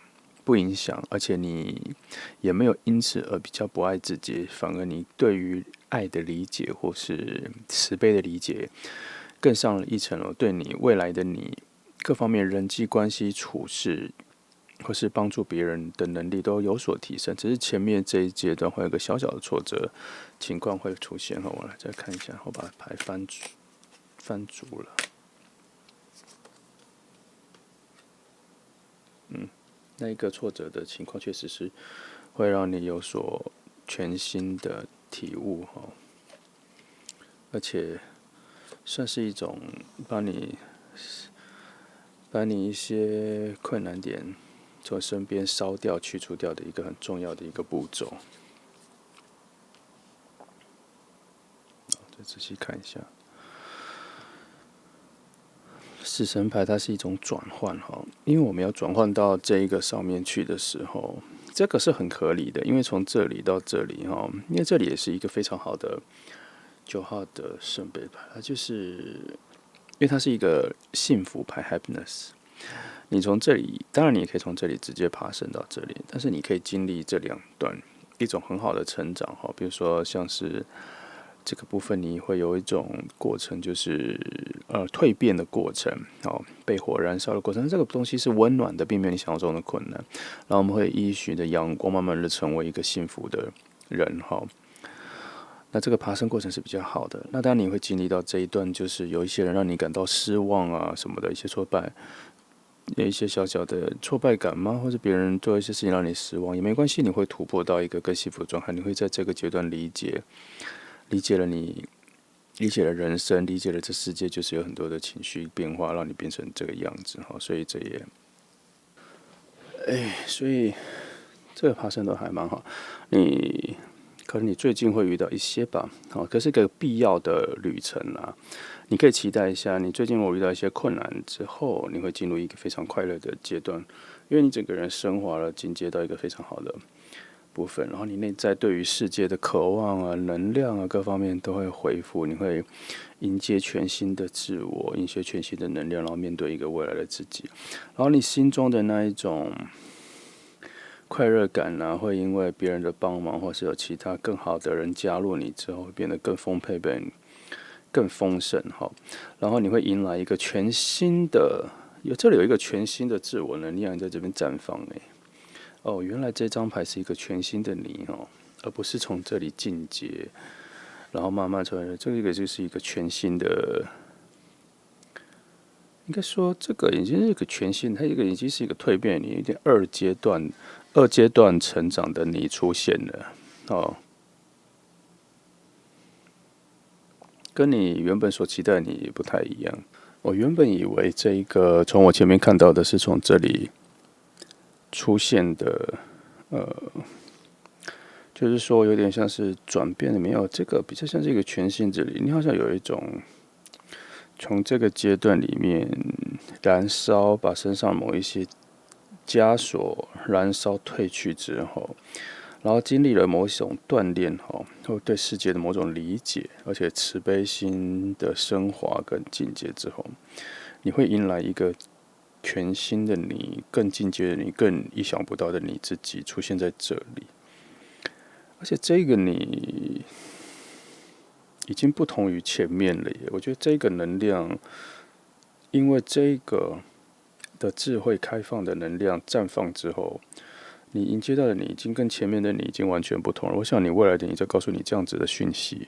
Speaker 1: 不影响，而且你也没有因此而比较不爱自己，反而你对于爱的理解或是慈悲的理解更上了一层楼，对你未来的你各方面人际关系处事。或是帮助别人的能力都有所提升，只是前面这一阶段会有个小小的挫折情况会出现。我来再看一下，我把牌翻足了。那一个挫折的情况确实是会让你有所全新的体悟而且算是一种把你一些困难点从身边烧掉、去除掉的一个很重要的一个步骤。再仔细看一下，死神牌它是一种转换因为我们要转换到这一个上面去的时候，这个是很合理的，因为从这里到这里因为这里也是一个非常好的9号的圣杯牌，它就是因为它是一个幸福牌 （happiness）。你从这里，当然你也可以从这里直接爬升到这里，但是你可以经历这两段一种很好的成长比如说像是这个部分，你会有一种过程，就是蜕变的过程被火燃烧的过程。这个东西是温暖的，并没有你想象中的困难。然后我们会依循着阳光，慢慢的成为一个幸福的人那这个爬升过程是比较好的。那当然你会经历到这一段，就是有一些人让你感到失望啊什么的一些挫败。有一些小小的挫败感吗？或者别人做一些事情让你失望也没关系，你会突破到一个更幸福的状态。你会在这个阶段理解了你，理解了人生，理解了这世界就是有很多的情绪变化，让你变成这个样子所以这也，所以这个爬升都还蛮好。可能你最近会遇到一些吧，可是个必要的旅程啊。你可以期待一下，你最近如果遇到一些困难之后，你会进入一个非常快乐的阶段，因为你整个人升华了，进阶到一个非常好的部分，然后你内在对于世界的渴望啊、能量啊各方面都会恢复，你会迎接全新的自我，迎接全新的能量，然后面对一个未来的自己，然后你心中的那一种快乐感啊，会因为别人的帮忙，或是有其他更好的人加入你之后，会变得更丰沛，更丰盛然后你会迎来一个全新的，这里有一个全新的自我能量在这边绽放原来这张牌是一个全新的你而不是从这里进阶，然后慢慢出来，这个就是一个全新的。应该说，这个已经是一个全新，它已经是一个蜕变，你有点二阶段成长的你出现了跟你原本所期待的你不太一样。我原本以为这一个从我前面看到的是从这里出现的，就是说有点像是转变的，没有这个比较像是一个全新之旅。你好像有一种从这个阶段里面燃烧，把身上某一些枷锁燃烧褪去之后。然后经历了某种锻炼或对世界的某种理解，而且慈悲心的升华跟境界之后，你会迎来一个全新的你，更进阶的你，更意想不到的你自己出现在这里。而且这个你已经不同于前面了耶！我觉得这个能量，因为这个的智慧开放的能量绽放之后。你迎接到的你已经跟前面的你已经完全不同了。我想你未来的你在告诉你这样子的讯息，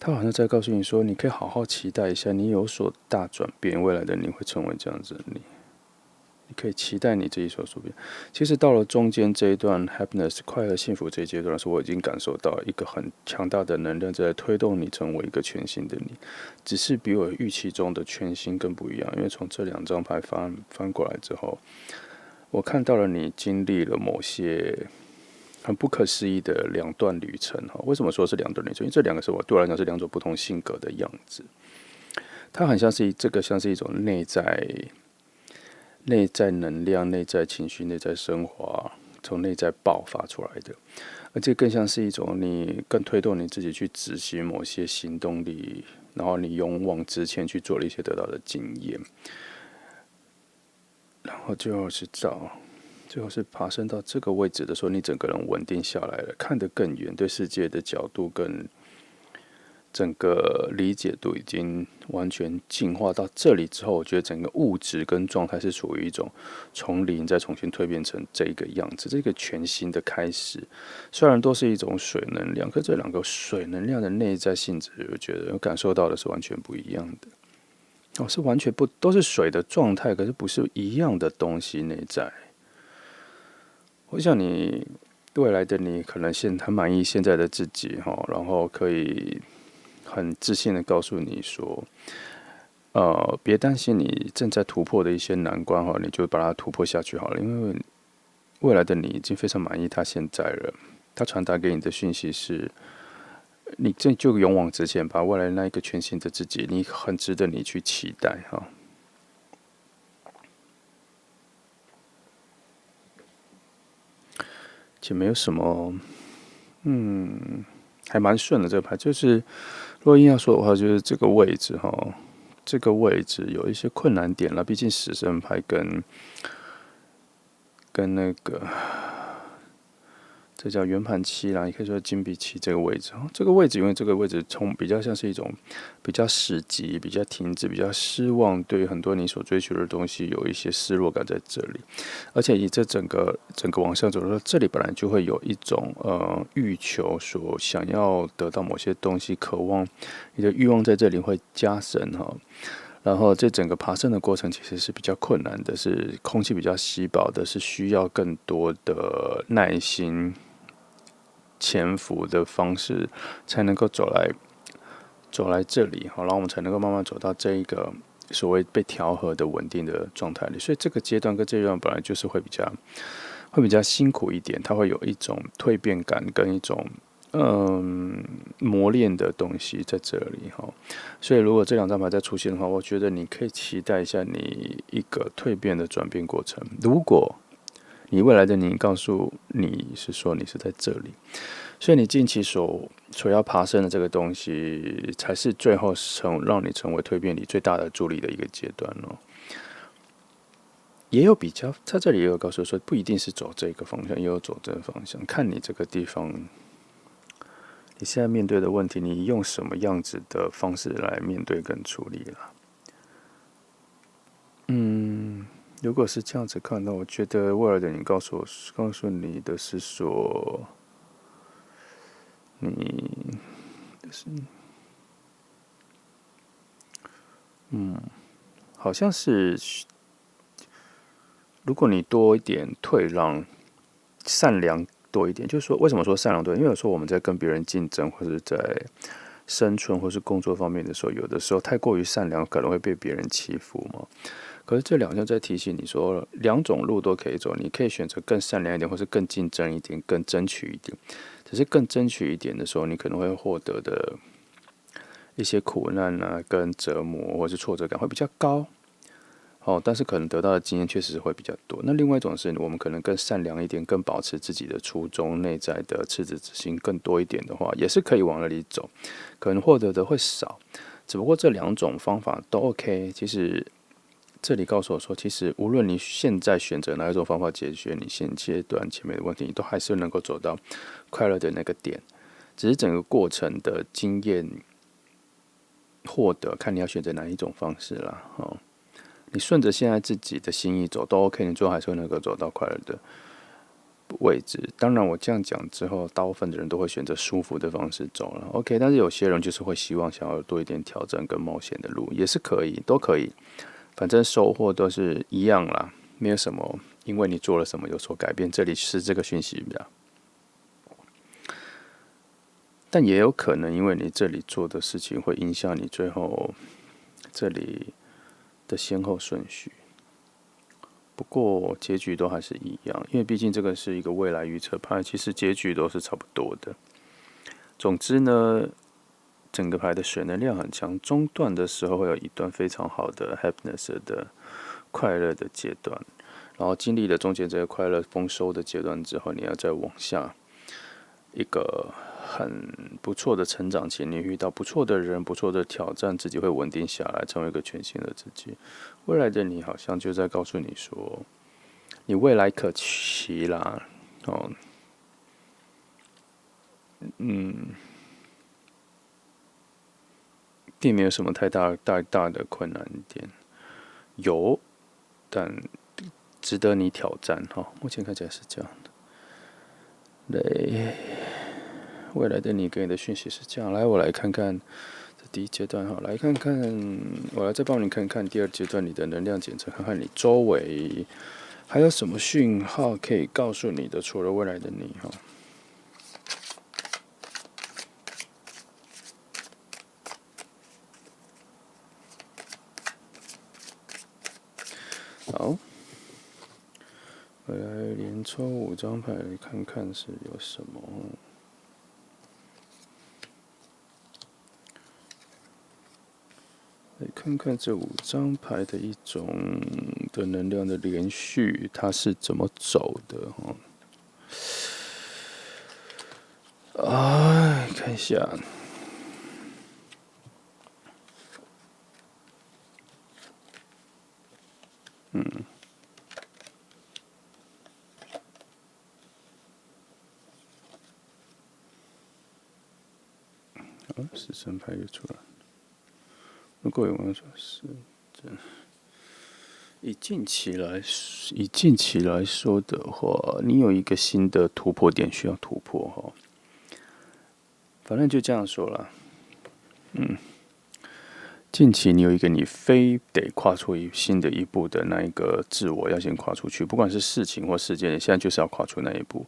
Speaker 1: 他好像在告诉你说，你可以好好期待一下，你有所大转变，未来的你会成为这样子的你。你可以期待你自己所说变。其实到了中间这一段 happiness 快乐幸福这一阶段的时候，我已经感受到一个很强大的能量在推动你成为一个全新的你，只是比我预期中的全新更不一样。因为从这两张牌翻过来之后。我看到了你经历了某些很不可思议的两段旅程为什么说是两段旅程？因为这两个是对我来讲是两种不同性格的样子。它很像是这个像是一种内在内在能量、内在情绪、内在升华，从内在爆发出来的。而这更像是一种你更推动你自己去执行某些行动力，然后你勇往直前去做了一些得到的经验，然后最后是爬升到这个位置的时候，你整个人稳定下来了，看得更远，对世界的角度跟整个理解度已经完全进化到这里之后，我觉得整个物质跟状态是处于一种从零再重新蜕变成这个样子，这个全新的开始。虽然都是一种水能量，可这两个水能量的内在性质，我觉得感受到的是完全不一样的。是完全不都是水的状态，可是不是一样的东西内在。我想你未来的你可能很满意现在的自己然后可以很自信的告诉你说，别担心你正在突破的一些难关你就把它突破下去好了，因为未来的你已经非常满意他现在了，他传达给你的讯息是，你这就勇往直前吧，未来那一个全新的自己，你很值得你去期待且没有什么，还蛮顺的这个牌，就是如果硬要说的话，就是这个位置这个位置有一些困难点了，毕竟死神牌跟那个这叫圆盘七啦，也可以说金币七这个位置这个位置因为这个位置比较像是一种比较死寂、比较停滞、比较失望，对很多你所追求的东西有一些失落感在这里，而且以这整个往上走的时候，这里本来就会有一种欲求，所想要得到某些东西，渴望你的欲望在这里会加深然后这整个爬升的过程其实是比较困难的，是空气比较稀薄的，是需要更多的耐心、潜伏的方式才能够走来这里，然后我们才能够慢慢走到这一个所谓被调和的稳定的状态里。所以这个阶段跟这一段本来就是会比较辛苦一点，它会有一种蜕变感跟一种磨练的东西在这里所以如果这两张牌再出现的话，我觉得你可以期待一下你一个蜕变的转变过程。如果你未来的你告诉你是说你是在这里，所以你近期所要爬升的这个东西，才是最后让你成为蜕变里最大的助力的一个阶段也有比较，在这里也有告诉说，不一定是走这个方向，也有走这个方向，看你这个地方，你现在面对的问题，你用什么样子的方式来面对跟处理了。如果是这样子看，那我觉得未来的你告诉你的是说，你是好像是，如果你多一点退让、善良多一点，就是说，为什么说善良多一点？因为有时候我们在跟别人竞争，或者在生存或是工作方面的时候，有的时候太过于善良，可能会被别人欺负嘛。可是这两项在提醒你说，两种路都可以走，你可以选择更善良一点，或是更竞争一点，更争取一点。只是更争取一点的时候，你可能会获得的一些苦难啊，跟折磨或是挫折感会比较高。但是可能得到的经验确实会比较多。那另外一种是我们可能更善良一点，更保持自己的初衷，内在的赤子之心更多一点的话，也是可以往那里走，可能获得的会少。只不过这两种方法都 OK。其实这里告诉我说，其实无论你现在选择哪一种方法解决你现阶段前面的问题，你都还是能够走到快乐的那个点。只是整个过程的经验获得，看你要选择哪一种方式啦。你顺着现在自己的心意走都 OK， 你最后还是会能够走到快乐的位置。当然，我这样讲之后，大部分的人都会选择舒服的方式走了 OK。但是有些人就是会希望想要多一点挑战跟冒险的路，也是可以，都可以。反正收获都是一样啦，没有什么因为你做了什么有所改变。这里是这个讯息比较，但也有可能因为你这里做的事情会影响你最后这里的先后顺序。不过结局都还是一样，因为毕竟这个是一个未来预测牌，其实结局都是差不多的。总之呢，整个牌的水能量很强，中段的时候会有一段非常好的 happiness 的快乐的阶段，然后经历了中间这个快乐丰收的阶段之后，你要再往下一个很不错的成长期，你遇到不错的人、不错的挑战，自己会稳定下来，成为一个全新的自己。未来的你好像就在告诉你说，你未来可期啦，哦，并没有什么太大的困难点，有，但值得你挑战哈。目前看起来是这样的。对，未来的你给你的讯息是这样。来，我来看看这第一阶段哈，来看看，我来再帮你看看第二阶段你的能量检测，看看你周围还有什么讯号可以告诉你的，除了未来的你哈。好，我来连抽5张牌，看看是有什么。来看看这5张牌的一种的能量的连续，它是怎么走的哈？看一下。死神牌又出来。如果有人说是以近期来说的话，你有一个新的突破点需要突破哈。反正就这样说啦。近期你有一个你非得跨出新的一步的那一个自我要先跨出去，不管是事情或事件，你现在就是要跨出那一步。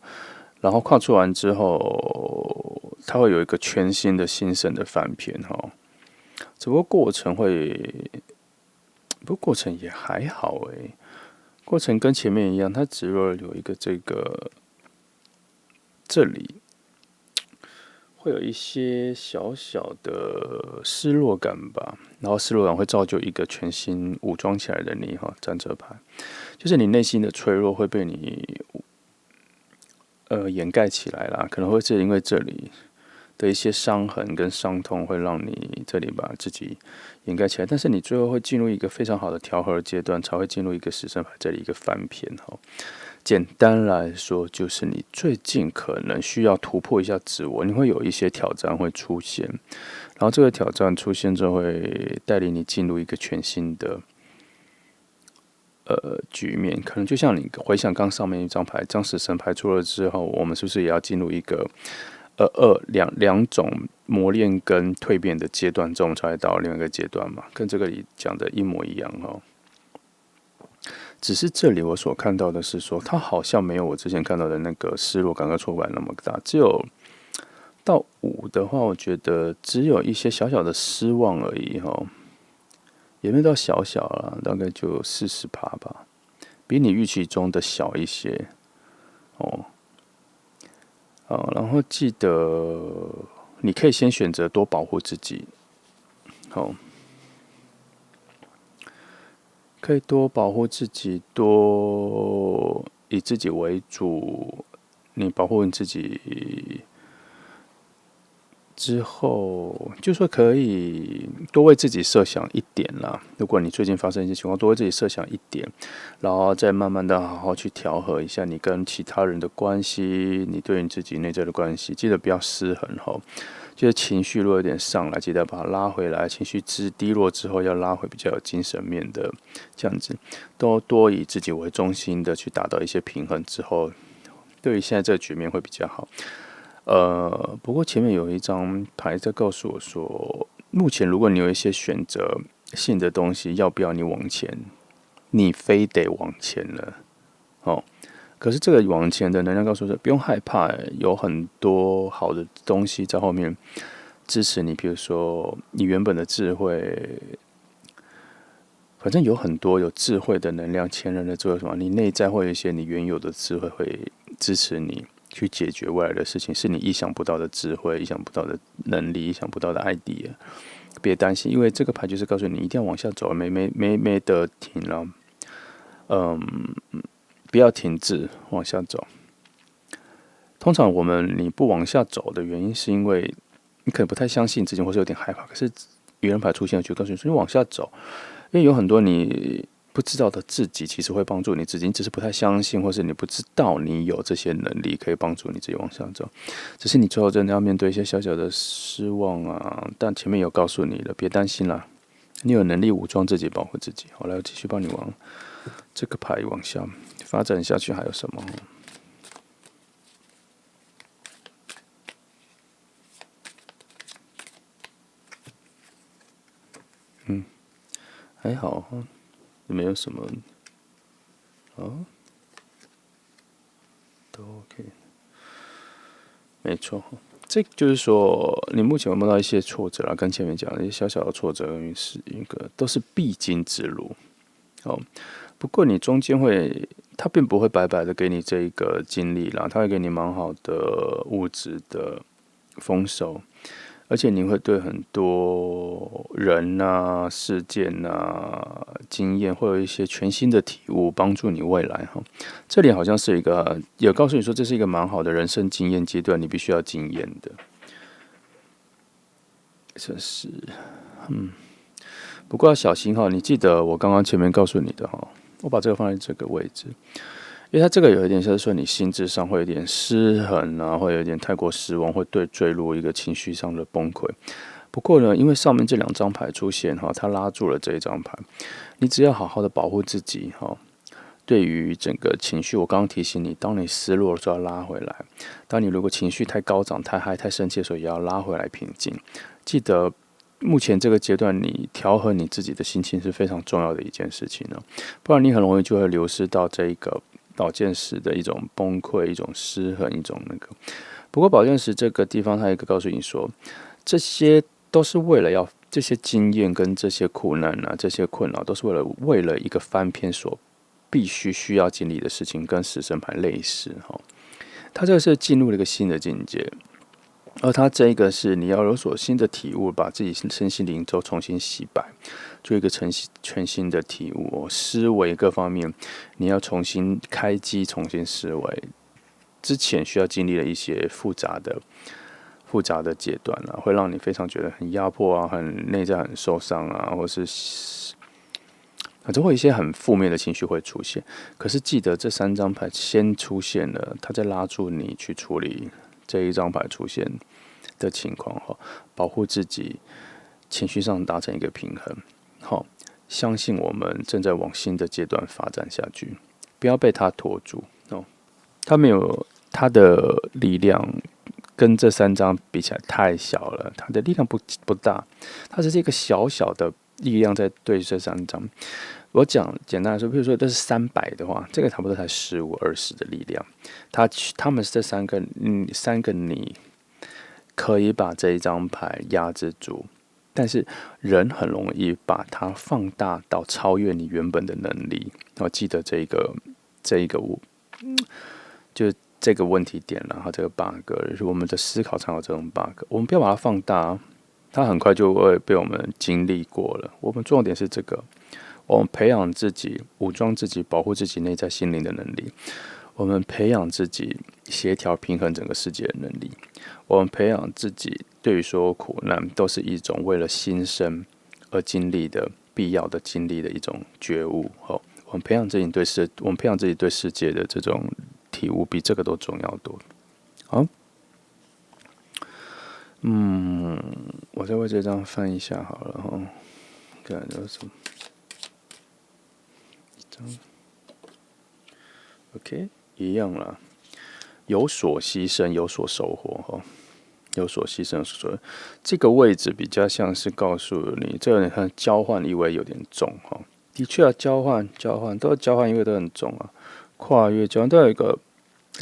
Speaker 1: 然后跨出完之后，它会有一个全新的新生的翻篇哈。只不过过程也还好过程跟前面一样，它只有一个这里会有一些小小的失落感吧，然后失落感会造就一个全新武装起来的你哈，战车牌，就是你内心的脆弱会被你掩盖起来啦，可能会是因为这里的一些伤痕跟伤痛会让你这里把自己掩盖起来，但是你最后会进入一个非常好的调和阶段，才会进入一个死神牌这里一个翻篇哈。简单来说，就是你最近可能需要突破一下自我，你会有一些挑战会出现，然后这个挑战出现之后会带领你进入一个全新的局面，可能就像你回想刚上面一张牌，当死神牌出了之后，我们是不是也要进入一个两种磨练跟蜕变的阶段中，才会到另外一个阶段嘛？跟这个里讲的一模一样哈。只是这里我所看到的是说，他好像没有我之前看到的那个失落感跟挫败那么大，只有到5的话，我觉得只有一些小小的失望而已哈，也没有到小啦，大概就40%吧，比你预期中的小一些哦。然后记得你可以先选择多保护自己，可以多保护自己，多以自己为主。你保护你自己之后，就说可以多为自己设想一点啦。如果你最近发生一些情况，多为自己设想一点，然后再慢慢的好好去调和一下你跟其他人的关系，你对你自己内在的关系，记得不要失衡哈。就是情绪若有点上来，记得把它拉回来。情绪低落之后，要拉回比较有精神面的这样子，都多以自己为中心的去达到一些平衡之后，对于现在这个局面会比较好。不过前面有一张牌在告诉我说，目前如果你有一些选择性的东西，要不要你往前？你非得往前了，可是这个往前的能量告诉我，不用害怕，有很多好的东西在后面支持你。比如说，你原本的智慧，反正有很多有智慧的能量，前人的智慧什么，你内在会有一些你原有的智慧会支持你去解决未来的事情，是你意想不到的智慧、意想不到的能力、意想不到的 idea。别担心，因为这个牌就是告诉你一定要往下走，没得停了。不要停滞往下走。通常你不往下走的原因，是因为你可能不太相信自己，或是有点害怕。可是愚人牌出现了，就告诉你说你往下走，因为有很多你不知道的自己，其实会帮助你自己。你只是不太相信，或是你不知道你有这些能力可以帮助你自己往下走。只是你最后真的要面对一些小小的失望啊，但前面有告诉你了，别担心啦，你有能力武装自己，保护自己。好，来，我继续帮你往这个牌往下发展下去，还有什么？还好哈，也没有什么，都 OK， 没错。这就是说，你目前有碰到一些挫折啦，跟前面讲的一些小小的挫折，是一个都是必经之路。不过你中间它并不会白白的给你这一个经历啦，它会给你蛮好的物质的丰收。而且你会对很多人啊、事件啊、经验，会有一些全新的体悟，帮助你未来哈。这里好像是有告诉你说，这是一个蛮好的人生经验阶段，你必须要经验的。这是，不过要小心哈。你记得我刚刚前面告诉你的哈，我把这个放在这个位置。因为它这个有一点像是说你心智上会有点失衡啊，会有点太过失望，会坠入一个情绪上的崩溃。不过呢，因为上面这2张牌出现哈，它拉住了这一张牌，你只要好好的保护自己哈。对于整个情绪，我刚刚提醒你，当你失落的时候要拉回来；当你如果情绪太高涨、太嗨、太生气的时候，也要拉回来平静。记得目前这个阶段，你调和你自己的心情是非常重要的一件事情呢，不然你很容易就会流失到这一个宝剑十的一种崩溃、一种失衡、一种那个。不过宝剑十这个地方，它有一个告诉你说，这些都是为了这些经验跟这些苦难啊、这些困扰，都是为了一个翻篇所需要经历的事情，跟死神牌类似哈。它这个是进入了一个新的境界，而它这一个是你要有所新的体悟，把自己身心灵都重新洗白。做一个全新的体悟，思维各方面你要重新开机，重新思维。之前需要经历了一些复杂的阶段啊，会让你非常觉得很压迫啊，很内在很受伤啊，或是反正会有一些很负面的情绪会出现。可是记得这3张牌先出现了，它在拉住你去处理这一张牌出现的情况哈，保护自己情绪上达成一个平衡。好，相信我们正在往新的阶段发展下去，不要被它拖住哦。它没有它的力量，跟这3张比起来太小了，它的力量不大，它只是一个小小的力量在对这3张。我讲简单来说，比如说这是300的话，这个差不多才15、20的力量。他们是这3个你可以把这一张牌压制住。但是人很容易把它放大到超越你原本的能力。然后记得这一个就是这个问题点，然后这个 bug， 就是我们的思考常有这种 bug， 我们不要把它放大，它很快就会被我们经历过了。我们重点是这个，我们培养自己、武装自己、保护自己内在心灵的能力。我们培养自己协调平衡整个世界的能力，我们培养自己对于所有苦难都是一种为了新生而经历的必要的经历的一种觉悟。我们培养自己对世界的这种体悟，比这个都重要多。好，我再为这张翻一下好了哈，看有什么一张 ，OK。一样啦，有所牺牲，有所收获哈。有所牺牲，这个位置比较像是告诉你，这个你看交换意味有点重哈。的确啊，交换都有交换意味都很重啊，跨越交换都有一个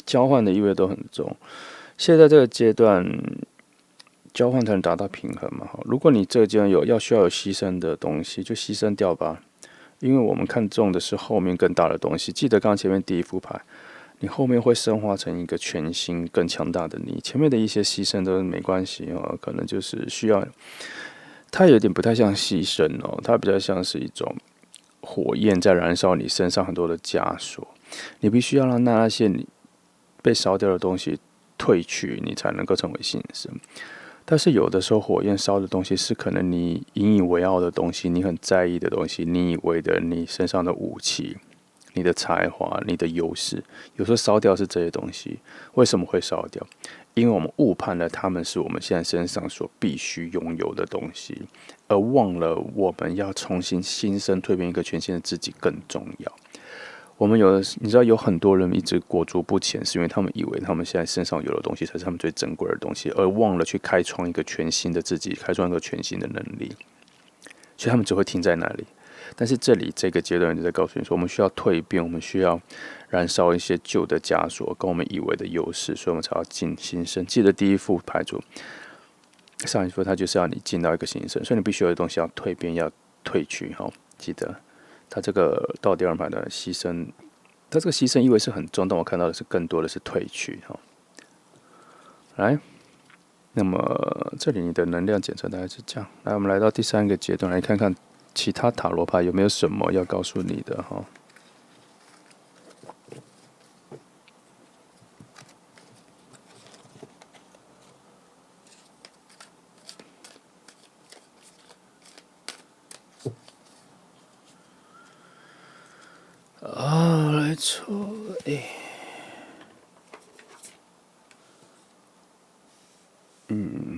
Speaker 1: 交换的意味都很重。现在这个阶段，交换才能达到平衡嘛。如果你这个阶段需要有牺牲的东西，就牺牲掉吧。因为我们看重的是后面更大的东西。记得刚刚前面第一副牌。你后面会升华成一个全新、更强大的你。前面的一些牺牲都没关系哦，可能就是需要，它有点不太像牺牲哦，它比较像是一种火焰在燃烧你身上很多的枷锁，你必须要让那些你被烧掉的东西退去，你才能够成为新生。但是有的时候，火焰烧的东西是可能你引以为傲的东西，你很在意的东西，你以为的你身上的武器、你的才华、你的优势，有时候烧掉是这些东西。为什么会烧掉？因为我们误判了他们是我们现在身上所必须拥有的东西，而忘了我们要重新新生蜕变一个全新的自己更重要。我们你知道有很多人一直裹足不前，是因为他们以为他们现在身上有的东西才是他们最珍贵的东西，而忘了去开创一个全新的自己，开创一个全新的能力，所以他们只会停在那里。但是这里这个阶段就在告诉你说，我们需要蜕变，我们需要燃烧一些旧的枷锁跟我们以为的优势，所以我们才要进新生。记得第一副牌组，上一副它就是要你进到一个新生，所以你必须有的东西要蜕变，要退去。记得。他这个到第二盘的牺牲，他这个牺牲意味是很重，但我看到的是更多的是退去。来，那么这里你的能量检测大概是这样。来，我们来到第三个阶段，来看看其他塔罗牌有没有什么要告诉你的哈。来抽，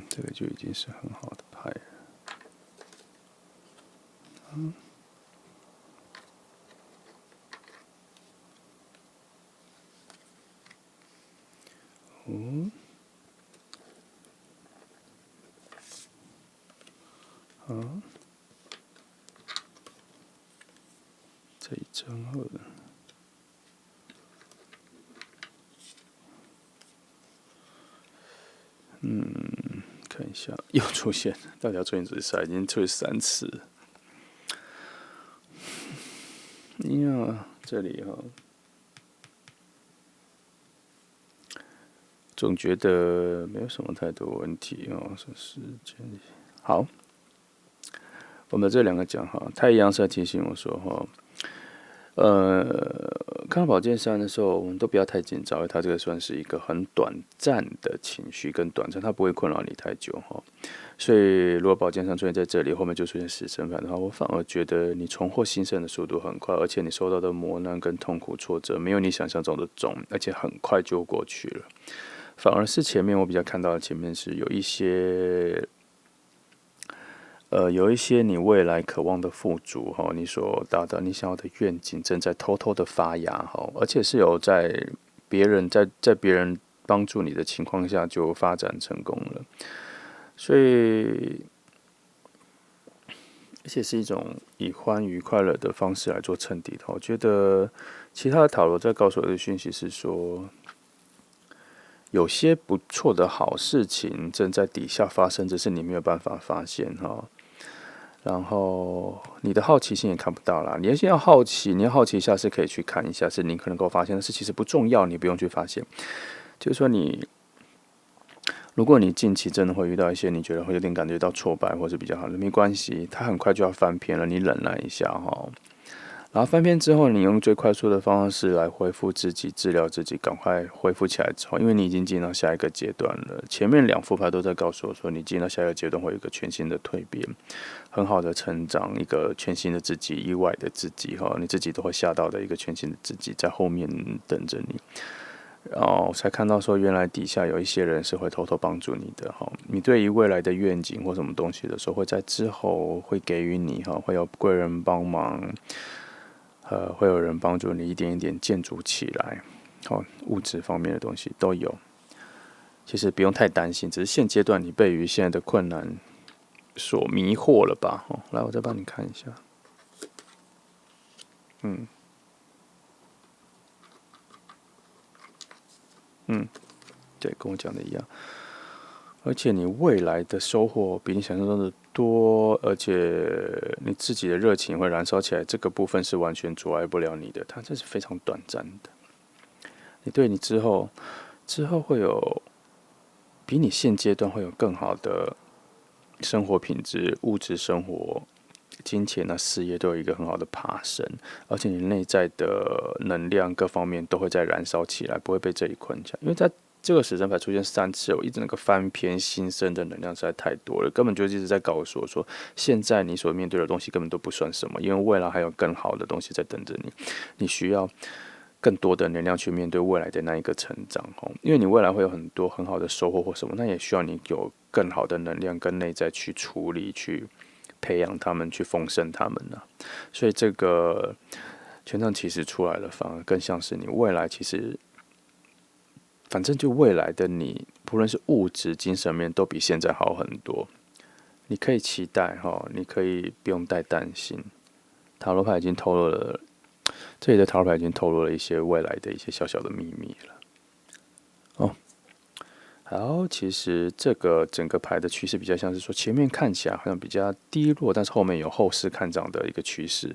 Speaker 1: 这个就已经是很好的牌了。这一张好了。看一下，又出现，到底要出现几次？已经出现3次了。这里总觉得没有什么太多问题说时间好，我们这两个讲太阳是在提醒我说看到宝剑三的时候，我们都不要太紧张，因为它这个算是一个很短暂的情绪跟短暂，它不会困扰你太久所以如果宝剑三出现在这里，后面就出现死神牌的话，我反而觉得你重获新生的速度很快，而且你受到的磨难跟痛苦挫折没有你想象中的重，而且很快就过去了。反而是前面我比较看到的，前面是有一些。有一些你未来渴望的富足你所达到你想要的愿景正在偷偷的发芽而且是有在别人帮助你的情况下就发展成功了，所以而且是一种以欢愉快乐的方式来做衬底的。我觉得其他的塔罗在告诉我的讯息是说，有些不错的好事情正在底下发生，只是你没有办法发现然后你的好奇心也看不到啦，你先要好奇，你要好奇一下是可以去看一下，是你可能够发现，但是其实不重要，你不用去发现。就是说如果你近期真的会遇到一些你觉得会有点感觉到挫败或是比较好的，没关系，它很快就要翻篇了，你忍耐一下然后翻篇之后，你用最快速的方式来恢复自己、治疗自己，赶快恢复起来之后，因为你已经进到下一个阶段了。前面2副牌都在告诉我说，你进到下一个阶段会有一个全新的蜕变，很好的成长，一个全新的自己，意外的自己你自己都会吓到的一个全新的自己在后面等着你。然后我才看到说，原来底下有一些人是会偷偷帮助你的你对于未来的愿景或什么东西的时候，会在之后会给予你会有贵人帮忙。会有人帮助你一点一点建筑起来，物质方面的东西都有。其实不用太担心，只是现阶段你被于现在的困难所迷惑了吧？来，我再帮你看一下。对，跟我讲的一样。而且你未来的收获比你想象中的多，而且你自己的热情会燃烧起来，这个部分是完全阻碍不了你的，它这是非常短暂的。你对你之后会有比你现阶段会有更好的生活品质、物质生活金钱啊、事业都有一个很好的爬升，而且你内在的能量各方面都会再燃烧起来，不会被这里困下。因为在这个时辰牌出现3次，我一直那个翻篇新生的能量实在太多了，根本就一直在告诉我说，现在你所面对的东西根本都不算什么，因为未来还有更好的东西在等着你，你需要更多的能量去面对未来的那一个成长哦，因为你未来会有很多很好的收获或什么，那也需要你有更好的能量跟内在去处理去。培养他们，去丰盛他们呢、所以这个权杖其实出来了，反而更像是你未来其实，反正就未来的你，不论是物质、精神面，都比现在好很多。你可以期待哈，你可以不用太担心。塔罗牌已经透露了，这里的塔罗牌已经透露了一些未来的一些小小的秘密了。哦，好，其实这个整个牌的趋势比较像是说，前面看起来好像比较低落，但是后面有后市看涨的一个趋势，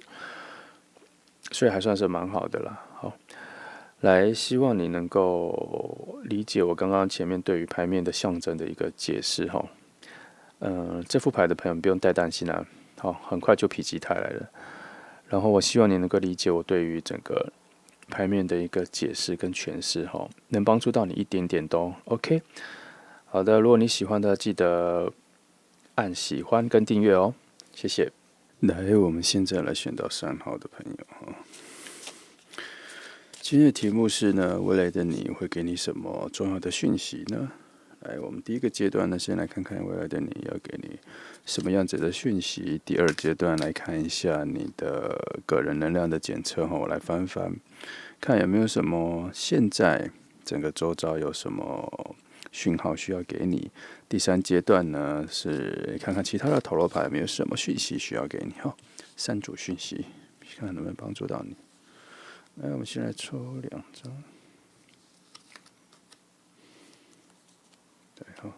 Speaker 1: 所以还算是蛮好的啦。好，来，希望你能够理解我刚刚前面对于牌面的象征的一个解释哈。这副牌的朋友不用太担心啦，好，很快就否极泰来了。然后我希望你能够理解我对于整个牌面的一个解释跟诠释哈，能帮助到你一点点都 OK。好的，如果你喜欢的，记得按喜欢跟订阅哦，谢谢。来，我们现在来选到3号的朋友哈。今天的题目是呢，未来的你会给你什么重要的讯息呢？来，我们第一个阶段呢，先来看看未来的你要给你什么样子的讯息。第二阶段来看一下你的个人能量的检测哈，我来翻翻，看有没有什么现在整个周遭有什么讯号需要给你。第三阶段呢，是看看其他的塔罗牌有没有什么讯息需要给你哈。3组讯息，看看能不能帮助到你。来，我们先来抽2张。对哈。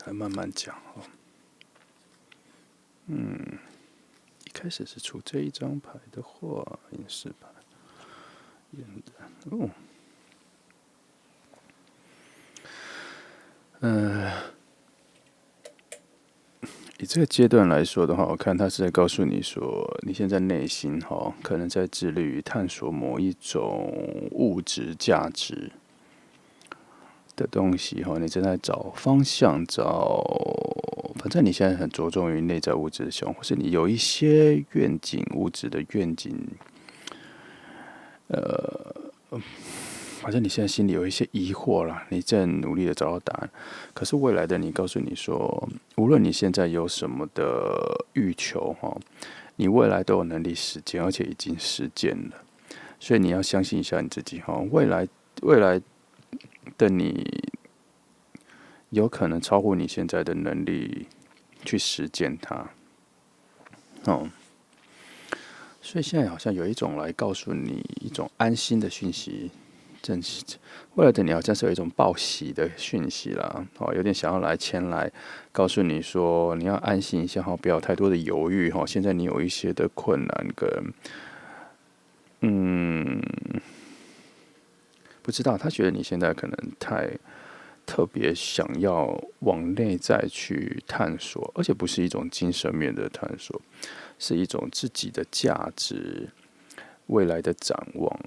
Speaker 1: 来慢慢讲哦。一开始是出这一张牌的话，隐士牌，哦，以这个阶段来说的话，我看他是在告诉你说，你现在内心哈，可能在致力于探索某一种物质价值的东西哈，你正在找方向，反正你现在很着重于内在物质的向往，或是你有一些愿景，物质的愿景，反正你现在心里有一些疑惑啦，你正努力的找到答案。可是未来的你告诉你说，无论你现在有什么的欲求哈，你未来都有能力实践，而且已经实践了。所以你要相信一下你自己哈，未来的你有可能超乎你现在的能力去实践它。哦，所以现在好像有一种来告诉你一种安心的讯息。未来的你好像是有一种报喜的讯息啦，哦，有点想要前来告诉你说，你要安心一下哈，不要太多的犹豫哈。现在你有一些的困难跟，不知道他觉得你现在可能太特别想要往内在去探索，而且不是一种精神面的探索，是一种自己的价值、未来的展望。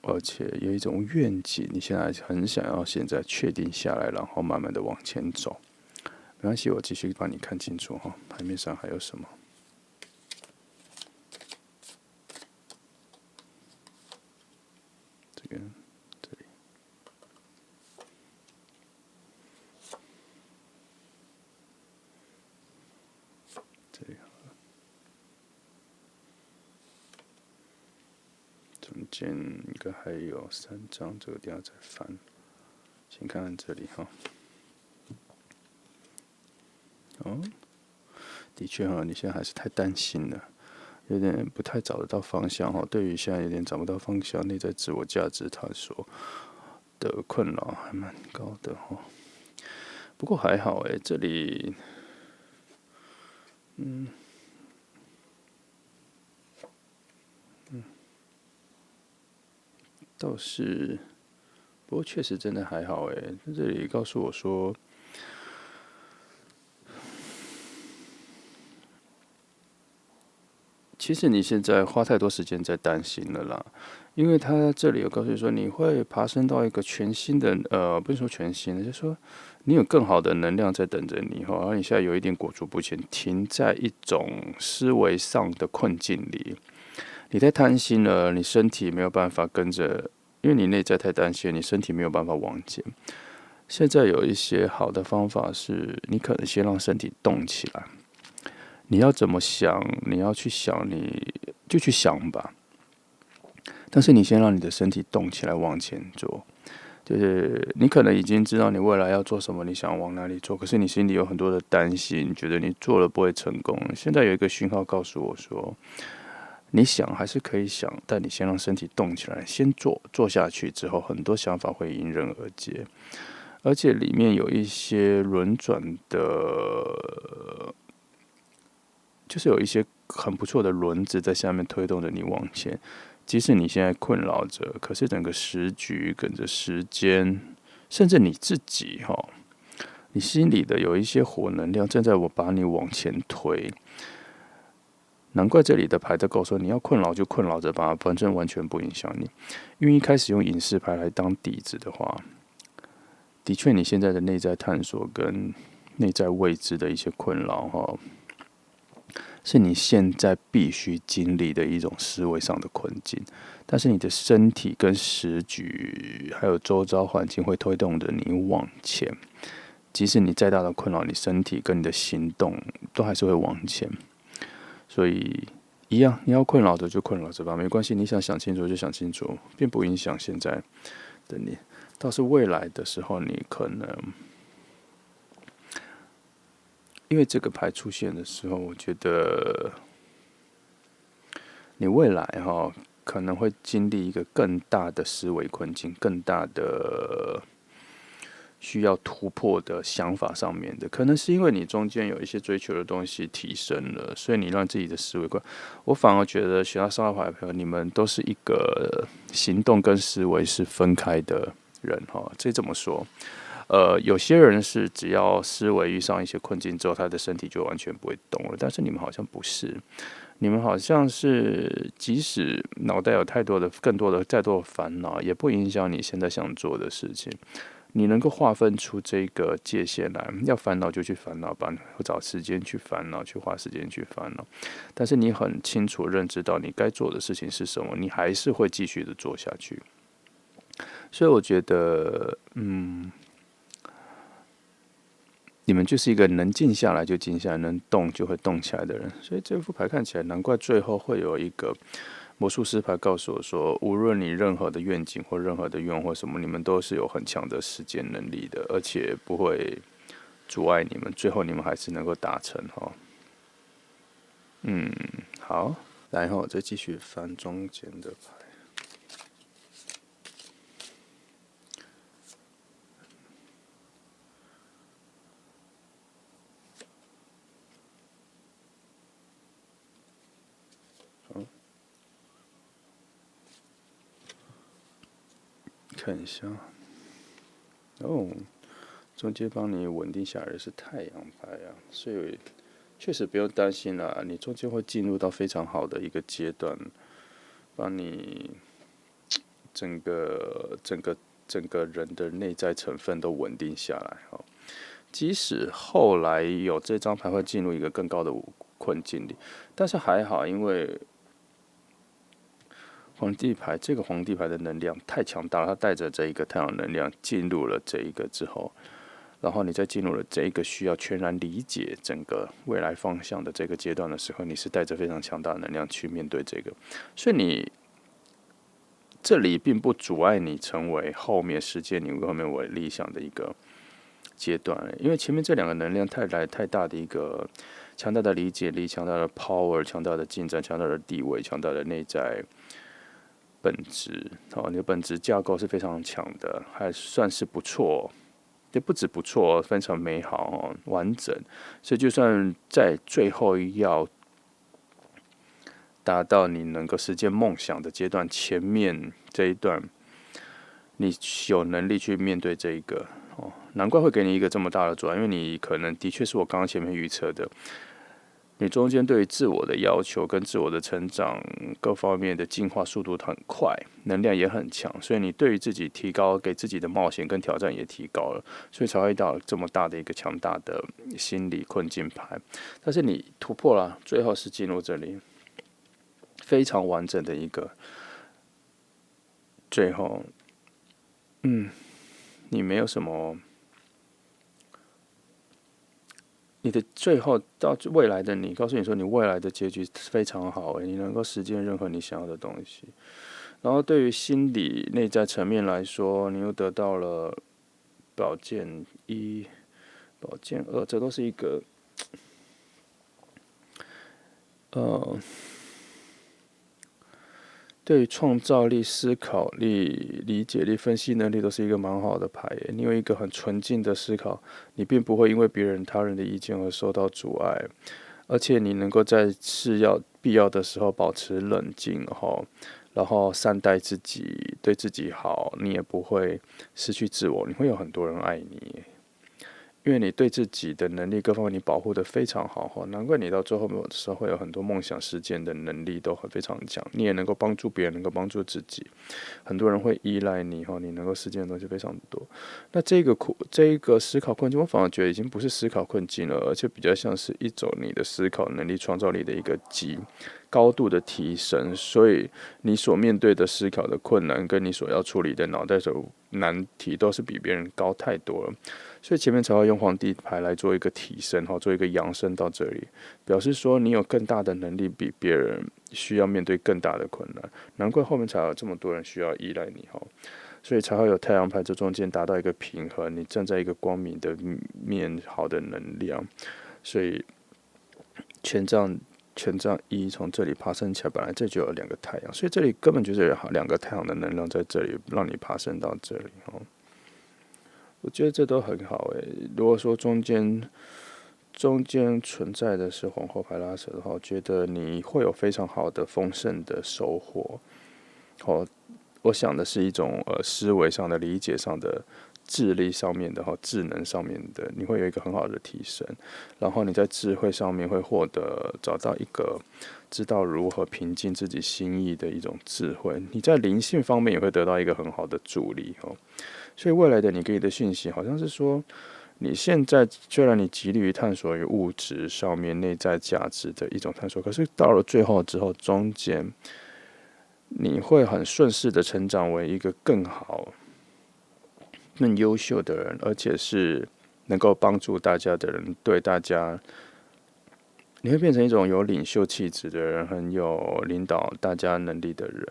Speaker 1: 而且有一种愿景，你现在很想要现在确定下来，然后慢慢的往前走。没关系，我继续帮你看清楚哈，牌面上还有什么？这个，这里，这里，中间应该还有3张，这个等下再翻。先看看这里哈。哦，的确哈，你现在还是太担心了，有点不太找得到方向哈。对于现在有点找不到方向，内在自我价值探索的困扰还蛮高的哈。不过还好诶，这里，倒是，不过确实真的还好诶。这里告诉我说，其实你现在花太多时间在担心了啦，因为他这里有告诉你说，你会爬升到一个全新的，不是说全新的，就是说你有更好的能量在等着你哈，而你现在有一点裹足不前，停在一种思维上的困境里，你太贪心了，你身体没有办法跟着，因为你内在太担心，你身体没有办法往前。现在有一些好的方法是，你可能先让身体动起来。你要怎么想？你要去想，你就去想吧。但是你先让你的身体动起来，往前做。就是你可能已经知道你未来要做什么，你想往哪里做，可是你心里有很多的担心，觉得你做了不会成功。现在有一个讯号告诉我说，你想还是可以想，但你先让身体动起来，先做，做下去之后，很多想法会迎刃而解。而且里面有一些轮转的，就是有一些很不错的轮子在下面推动着你往前。即使你现在困扰着，可是整个时局跟着时间，甚至你自己你心里的有一些火能量正在把你往前推。难怪这里的牌在告诉你要困扰就困扰着吧，反正完全不影响你。因为一开始用隐士牌来当底子的话，的确你现在的内在探索跟内在未知的一些困扰是你现在必须经历的一种思维上的困境，但是你的身体跟时局还有周遭环境会推动着你往前。即使你再大的困扰，你身体跟你的行动都还是会往前。所以一样，你要困扰着就困扰着吧，没关系。你想清楚就想清楚，并不影响现在的你。倒是未来的时候，你可能因为这个牌出现的时候，我觉得你未来可能会经历一个更大的思维困境，更大的需要突破的想法上面的，可能是因为你中间有一些追求的东西提升了，所以你让自己的思维观。我反而觉得学到三号牌的朋友，你们都是一个行动跟思维是分开的人这么说。有些人是只要思维遇上一些困境之后，他的身体就完全不会动了。但是你们好像不是，你们好像是即使脑袋有更多的再多的烦恼，也不影响你现在想做的事情。你能够划分出这个界限来，要烦恼就去烦恼吧，找时间去烦恼，去花时间去烦恼。但是你很清楚认知到你该做的事情是什么，你还是会继续的做下去。所以我觉得，你们就是一个能静下来就静下来，能动就会动起来的人。所以这副牌看起来，难怪最后会有一个魔术师牌告诉我说，无论你任何的愿景或任何的愿望或什么，你们都是有很强的实践能力的，而且不会阻碍你们，最后你们还是能够达成好，然后再继续翻中间的牌。看一下，中间帮你稳定下来的是太阳牌啊，所以确实不用担心啦，你中间会进入到非常好的一个阶段，帮你整个人的内在成分都稳定下来即使后来有这张牌会进入一个更高的困境里，但是还好，因为这个皇帝牌的能量太强大了，它带着这一个太阳能量进入了这一个之后，然后你再进入了这一个需要全然理解整个未来方向的这个阶段的时候，你是带着非常强大的能量去面对这个，所以你这里并不阻碍你成为后面实践你后面为理想的一个阶段，因为前面这两个能量太大的一个强大的理解力、强大的 power、强大的进展、强大的地位、强大的内在本质你的本质架构是非常强的，还算是不错，也不止不错，非常美好完整。所以就算在最后要达到你能够实现梦想的阶段，前面这一段你有能力去面对这一个难怪会给你一个这么大的阻碍，因为你可能的确是我刚刚前面预测的。你中间对于自我的要求跟自我的成长各方面的进化速度很快，能量也很强，所以你对于自己提高，给自己的冒险跟挑战也提高了，所以才会到这么大的一个强大的心理困境牌。但是你突破了，最后是进入这里非常完整的一个，最后，你没有什么。你的最后到未来的你，告诉你说你未来的结局非常好，你能够实现任何你想要的东西。然后对于心理内在层面来说，你又得到了宝剑1、宝剑2，这都是一个对于创造力、思考力、理解力、分析能力都是一个蛮好的牌耶。你有一个很纯净的思考，你并不会因为别人、他人的意见而受到阻碍，而且你能够在必要的时候保持冷静，然后善待自己，对自己好，你也不会失去自我，你会有很多人爱你耶。因为你对自己的能力各方面你保护得非常好，难怪你到最后的时候会有很多梦想实践的能力都非常强，你也能够帮助别人，能够帮助自己，很多人会依赖你，你能够实践的东西非常多。那这个思考困境，我反而觉得已经不是思考困境了，而且比较像是一种你的思考能力、创造力的一个高度的提升，所以你所面对的思考的困难，跟你所要处理的脑袋的难题，都是比别人高太多了。所以前面才会用皇帝牌来做一个提升，做一个扬升到这里，表示说你有更大的能力，比别人需要面对更大的困难，难怪后面才有这么多人需要依赖你，所以才会有太阳牌这中间达到一个平衡，你站在一个光明的面，好的能量，所以权杖1从这里爬升起来，本来这就有2个太阳，所以这里根本就是有2个太阳的能量在这里，让你爬升到这里，我觉得这都很好如果说中间存在的是皇后牌拉扯的话，我觉得你会有非常好的丰盛的收获。我想的是一种思维上的、理解上的、智力上面的、智能上面的，你会有一个很好的提升。然后你在智慧上面会找到一个知道如何平静自己心意的一种智慧。你在灵性方面也会得到一个很好的助力所以未来的你给你的讯息好像是说，你现在虽然你极力于探索于物质上面内在价值的一种探索，可是到了最后之后，中间你会很顺势的成长为一个更好、更优秀的人，而且是能够帮助大家的人，对大家，你会变成一种有领袖气质的人，很有领导大家能力的人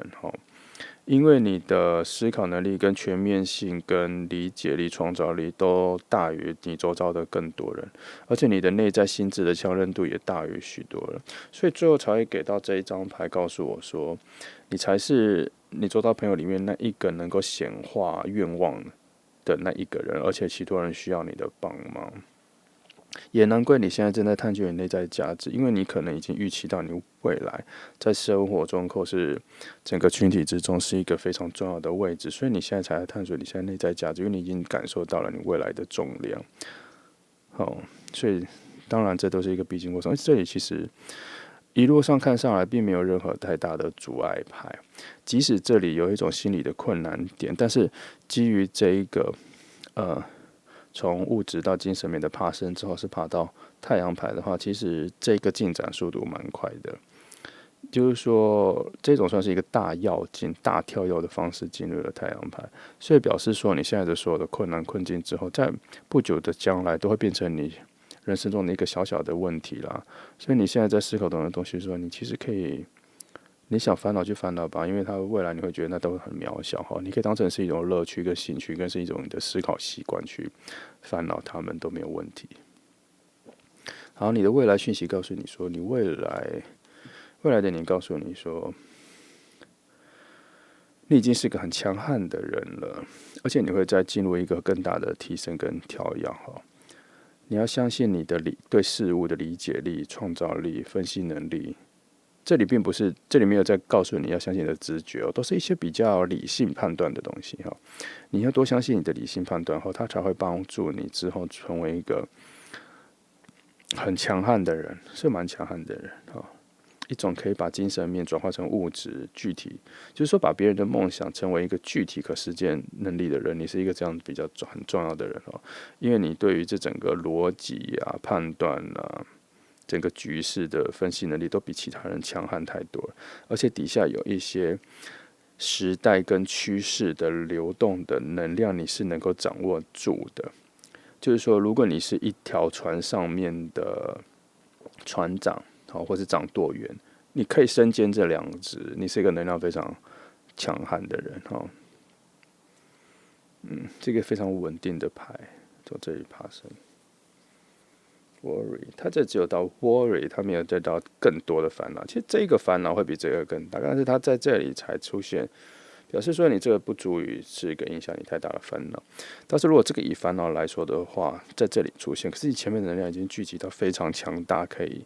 Speaker 1: 因为你的思考能力、跟全面性、跟理解力、创造力都大于你周遭的更多人，而且你的内在心智的强韧度也大于许多人，所以最后才会给到这一张牌，告诉我说，你才是你周遭朋友里面那一个能够显化愿望的那一个人，而且其他人需要你的帮忙。也难怪你现在正在探究你内在价值，因为你可能已经预期到你未来在生活中或是整个群体之中是一个非常重要的位置，所以你现在才来探索你现在内在价值，因为你已经感受到了你未来的重量。所以当然这都是一个必经过程，这里其实一路上看上来并没有任何太大的阻碍牌，即使这里有一种心理的困难点，但是基于这一个从物质到精神面的爬升之后，是爬到太阳牌的话，其实这个进展速度蛮快的。就是说，这种算是一个大跃进、大跳跃的方式进入了太阳牌，所以表示说，你现在的所有的困难困境之后，在不久的将来都会变成你人生中的一个小小的问题啦。所以你现在在思考中的东西说，你其实可以。你想烦恼就烦恼吧，因为它未来你会觉得那都很渺小你可以当成是一种乐趣跟兴趣，更是一种你的思考习惯去烦恼它们都没有问题。好，你的未来讯息告诉你说，你未来的你告诉你说，你已经是个很强悍的人了，而且你会再进入一个更大的提升跟调养你要相信你的对事物的理解力、创造力、分析能力。这里没有在告诉你要相信你的直觉都是一些比较理性判断的东西你要多相信你的理性判断它才会帮助你之后成为一个很强悍的人，是蛮强悍的人哦。一种可以把精神面转化成物质具体，就是说把别人的梦想成为一个具体可实践能力的人，你是一个这样比较很重要的人哦。因为你对于这整个逻辑啊、判断啊、整个局势的分析能力都比其他人强悍太多了，而且底下有一些时代跟趋势的流动的能量，你是能够掌握住的。就是说，如果你是一条船上面的船长，好，或是掌舵员，你可以身兼这两职，你是一个能量非常强悍的人，哈，这个非常稳定的牌，从这里爬升。worry， 他这只有到 worry， 他没有得到更多的烦恼。其实这个烦恼会比这个更大，但是他在这里才出现，表示说你这个不足以是一个影响你太大的烦恼。但是如果这个以烦恼来说的话，在这里出现，可是你前面的能量已经聚集到非常强大，可以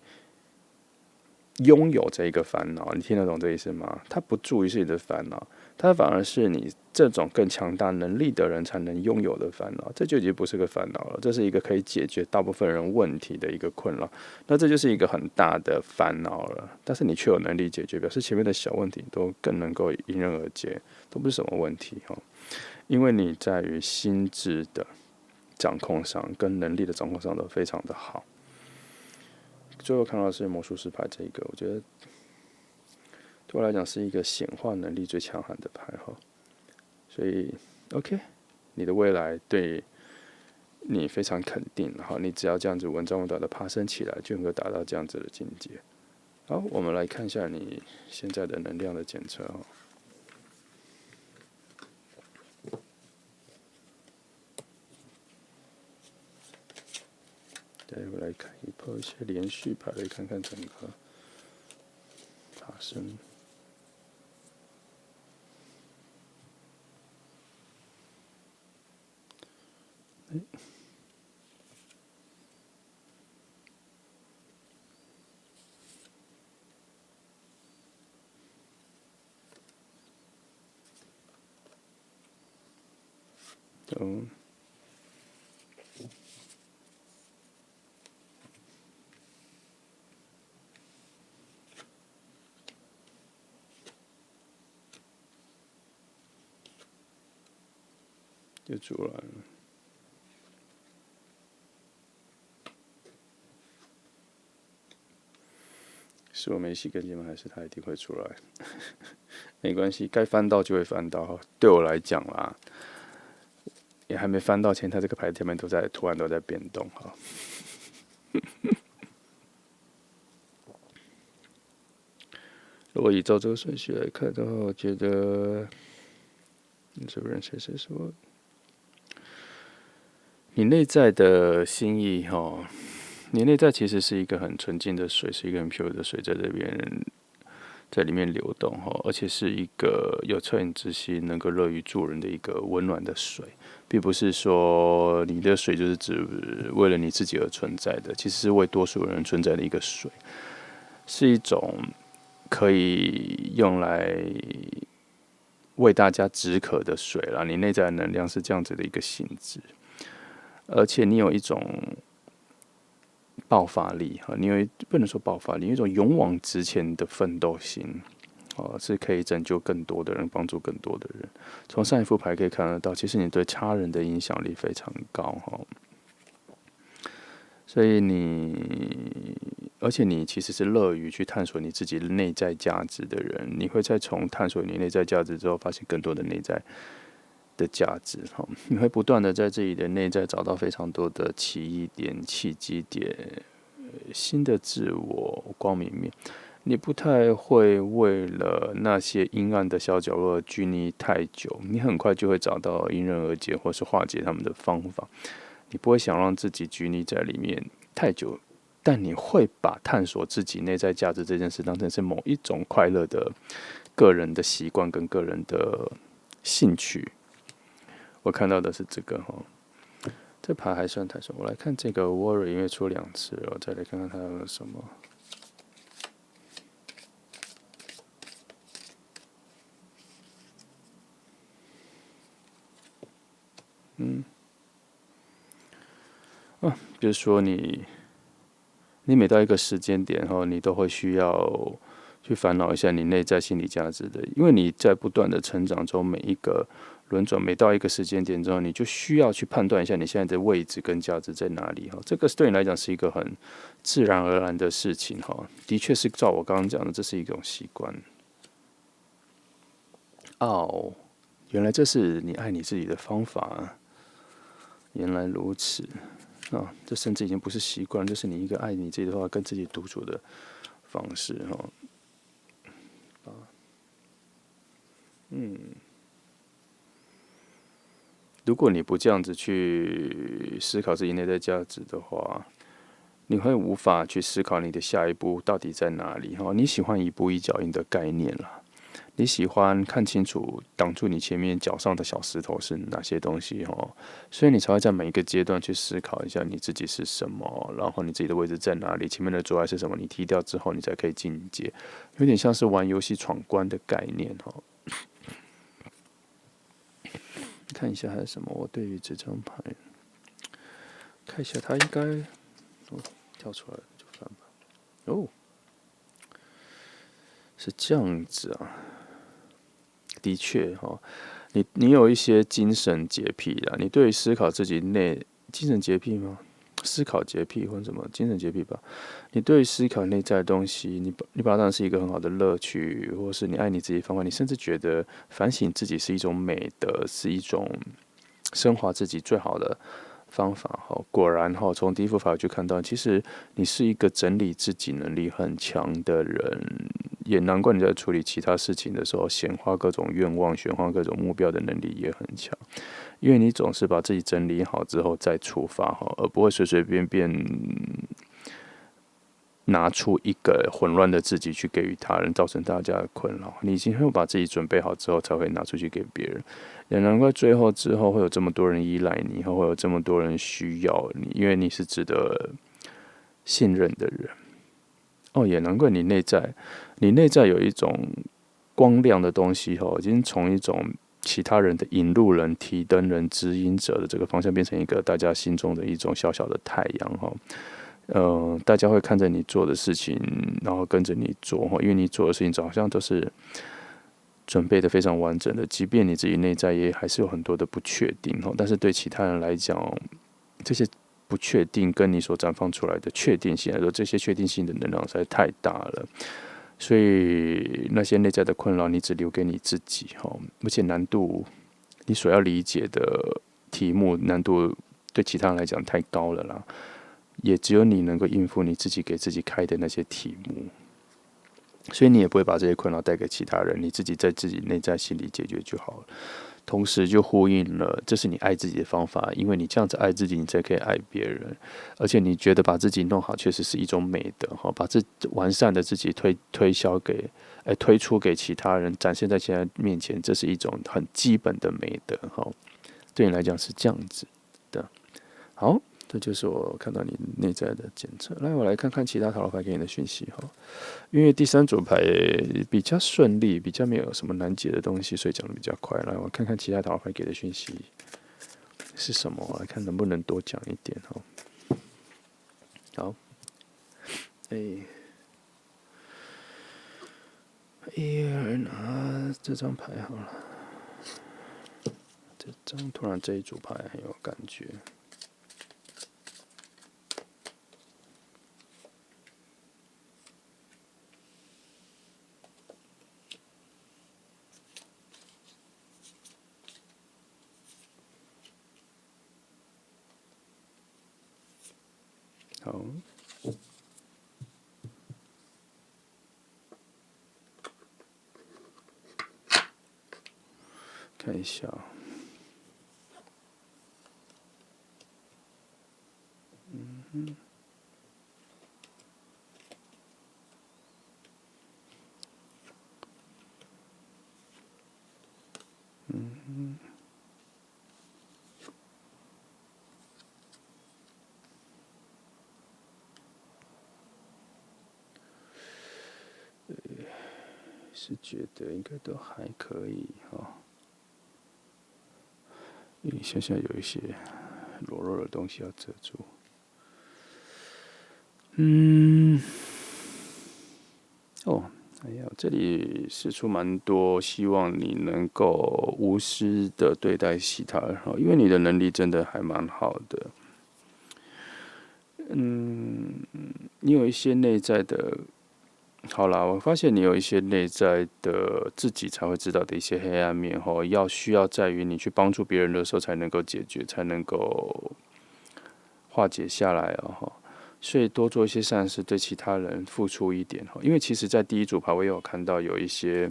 Speaker 1: 拥有这一个烦恼，你听得懂这意思吗？它不注意是你的烦恼，它反而是你这种更强大能力的人才能拥有的烦恼。这就已经不是个烦恼了，这是一个可以解决大部分人问题的一个困扰。那这就是一个很大的烦恼了，但是你却有能力解决，表示前面的小问题都更能够迎刃而解，都不是什么问题哦。因为你在于心智的掌控上，跟能力的掌控上都非常的好。最后看到的是魔术师牌这一个，我觉得对我来讲是一个显化能力最强悍的牌哈。所以 OK， 你的未来对你非常肯定，然后你只要这样子稳扎稳打的爬升起来，就能够达到这样子的境界。好，我们来看一下你现在的能量的检测哦。对，我来看一些连续牌，来看看整个爬升。嗯，就出来了。是我没洗干净吗？还是它一定会出来？没关系，该翻到就会翻到。对我来讲啦，也还没翻到前，它这个牌前面都在突然都在变动哈。如果依照这个顺序来看的话，我觉得这个人谁说，你内在的心意哈，你内在其实是一个很纯净的水，是一个很 pure 的水，在这边在里面流动哈，而且是一个有恻隐之心、能够乐于助人的一个温暖的水，并不是说你的水就是指为了你自己而存在的，其实是为多数人存在的一个水，是一种可以用来为大家止渴的水啦。你内在的能量是这样子的一个性质，而且你有一种爆发力哈，你有不能说爆发力，有一种勇往直前的奋斗心。哦，是可以拯救更多的人，帮助更多的人。从上一副牌可以看得到，其实你对他人的影响力非常高哈。所以而且你其实是乐于去探索你自己内在价值的人。你会在从探索你内在价值之后，发现更多的内在的价值哈。你会不断的在自己的内在找到非常多的奇异点、契机点、新的自我、光明面。你不太会为了那些阴暗的小角落拘泥太久，你很快就会找到迎刃而解或是化解他们的方法。你不会想让自己拘泥在里面太久，但你会把探索自己内在价值这件事当成是某一种快乐的个人的习惯跟个人的兴趣。我看到的是这个哈，这牌还算太顺。我来看这个 worry， 因为出2次了，我再来看看它有什么。比如说你你每到一个时间点后，你都会需要去烦恼一下你内在心理价值的，因为你在不断的成长中，每一个轮转，每到一个时间点之后，你就需要去判断一下你现在的位置跟价值在哪里哈。这个对你来讲是一个很自然而然的事情哈。的确是照我刚刚讲的，这是一种习惯。哦，原来这是你爱你自己的方法啊，原来如此。这甚至已经不是习惯，这是你一个爱你自己的方法，跟自己独处的方式哈。如果你不这样子去思考自己内在价值的话，你会无法去思考你的下一步到底在哪里哈。你喜欢一步一脚印的概念啦，你喜欢看清楚挡住你前面脚上的小石头是哪些东西哈，所以你才会在每一个阶段去思考一下你自己是什么，然后你自己的位置在哪里，前面的阻碍是什么，你踢掉之后，你才可以进阶，有点像是玩游戏闯关的概念哈。看一下还有什么？我对于这张牌，看一下它应该跳出来了就翻吧。哦，是这样子啊。的确哈，你有一些精神洁癖啦，你对于思考自己精神洁癖吗？思考洁癖或者什么精神洁癖吧？你对于思考内在的东西，你把它当成是一个很好的乐趣，或是你爱你自己的方法，你甚至觉得反省自己是一种美德，是一种升华自己最好的方法哈。果然哈，从第一幅法就看到，其实你是一个整理自己能力很强的人，也难怪你在处理其他事情的时候，显化各种愿望、显化各种目标的能力也很强。因为你总是把自己整理好之后再出发哈，而不会随随便便拿出一个混乱的自己去给予他人，造成大家的困扰。你已经会把自己准备好之后，才会拿出去给别人。也难怪最后之后会有这么多人依赖你，会有这么多人需要你，因为你是值得信任的人。哦，也难怪你内在有一种光亮的东西已经从一种其他人的引路人、提灯人、指引者的这个方向，变成一个大家心中的一种小小的太阳大家会看着你做的事情，然后跟着你做因为你做的事情好像都是准备的非常完整的，即便你自己内在也还是有很多的不确定但是对其他人来讲，这些不确定跟你所绽放出来的确定性来说，这些确定性的能量实在太大了，所以那些内在的困扰，你只留给你自己而且难度，你所要理解的题目难度对其他人来讲太高了啦。也只有你能够应付你自己给自己开的那些题目，所以你也不会把这些困扰带给其他人，你自己在自己内在心里解决就好了。同时就呼应了，这是你爱自己的方法，因为你这样子爱自己，你才可以爱别人。而且你觉得把自己弄好，确实是一种美德把完善的自己推出给其他人，展现在其他人面前，这是一种很基本的美德对你来讲是这样子的。好。这就是我看到你内在的检测。来，我来看看其他塔罗牌给你的讯息因为第三组牌比较顺利，比较没有什么难解的东西，所以讲的比较快。来，我看看其他塔罗牌给的讯息是什么，我来看能不能多讲一点好，拿这张牌好了。这张突然这一组牌很有感觉。好，看一下。是觉得应该都还可以因为现在有一些裸露的东西要遮住。嗯，哦，哎呀，这里试出蛮多，希望你能够无私的对待其他人，因为你的能力真的还蛮好的。你有一些内在的，好啦，我发现你有一些内在的自己才会知道的一些黑暗面，需要在于你去帮助别人的时候才能够解决，才能够化解下来哦。所以多做一些善事，对其他人付出一点，因为其实，在第一组牌我也有看到有一些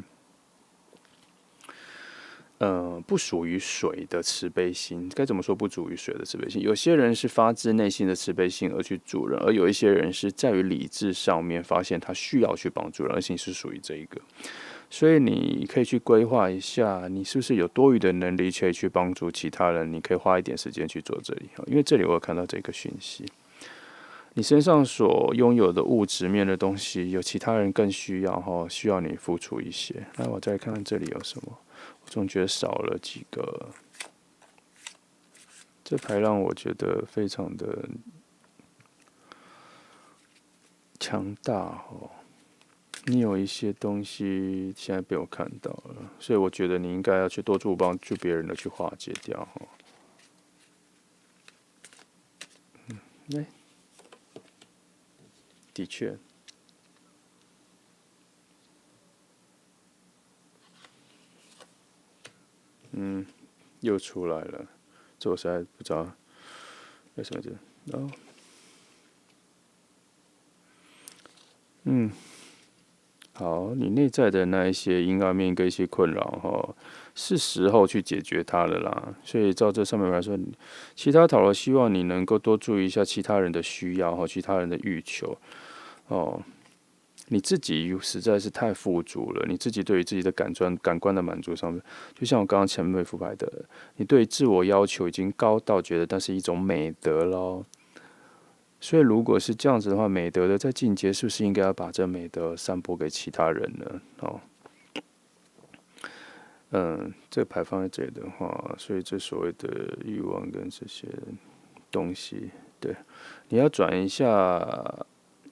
Speaker 1: 不属于水的慈悲心。该怎么说不属于水的慈悲心？有些人是发自内心的慈悲心而去助人，而有一些人是在于理智上面发现他需要去帮助人，而且是属于这一个。所以你可以去规划一下，你是不是有多余的能力可以去帮助其他人？你可以花一点时间去做这里，因为这里我有看到这个讯息。你身上所拥有的物质面的东西，有其他人更需要，需要你付出一些。那我再看看这里有什么，我总觉得少了几个。这牌让我觉得非常的强大哦。你有一些东西现在被我看到了，所以我觉得你应该要去多助帮助别人的去化解掉哦。的确，又出来了，这我实在不知道为什么这。哦，好，你内在的那一些阴暗面跟一些困扰，是时候去解决它了啦。所以照这上面来说，其他讨论希望你能够多注意一下其他人的需要和其他人的欲求哦。你自己实在是太富足了，你自己对于自己的感官的满足上面，就像我刚刚前面复牌的，你对自我要求已经高到觉得那是一种美德咯。所以如果是这样子的话，美德的在进阶，是不是应该要把这美德散播给其他人呢？这个牌放在这里的话，所以这所谓的欲望跟这些东西，对，你要转一下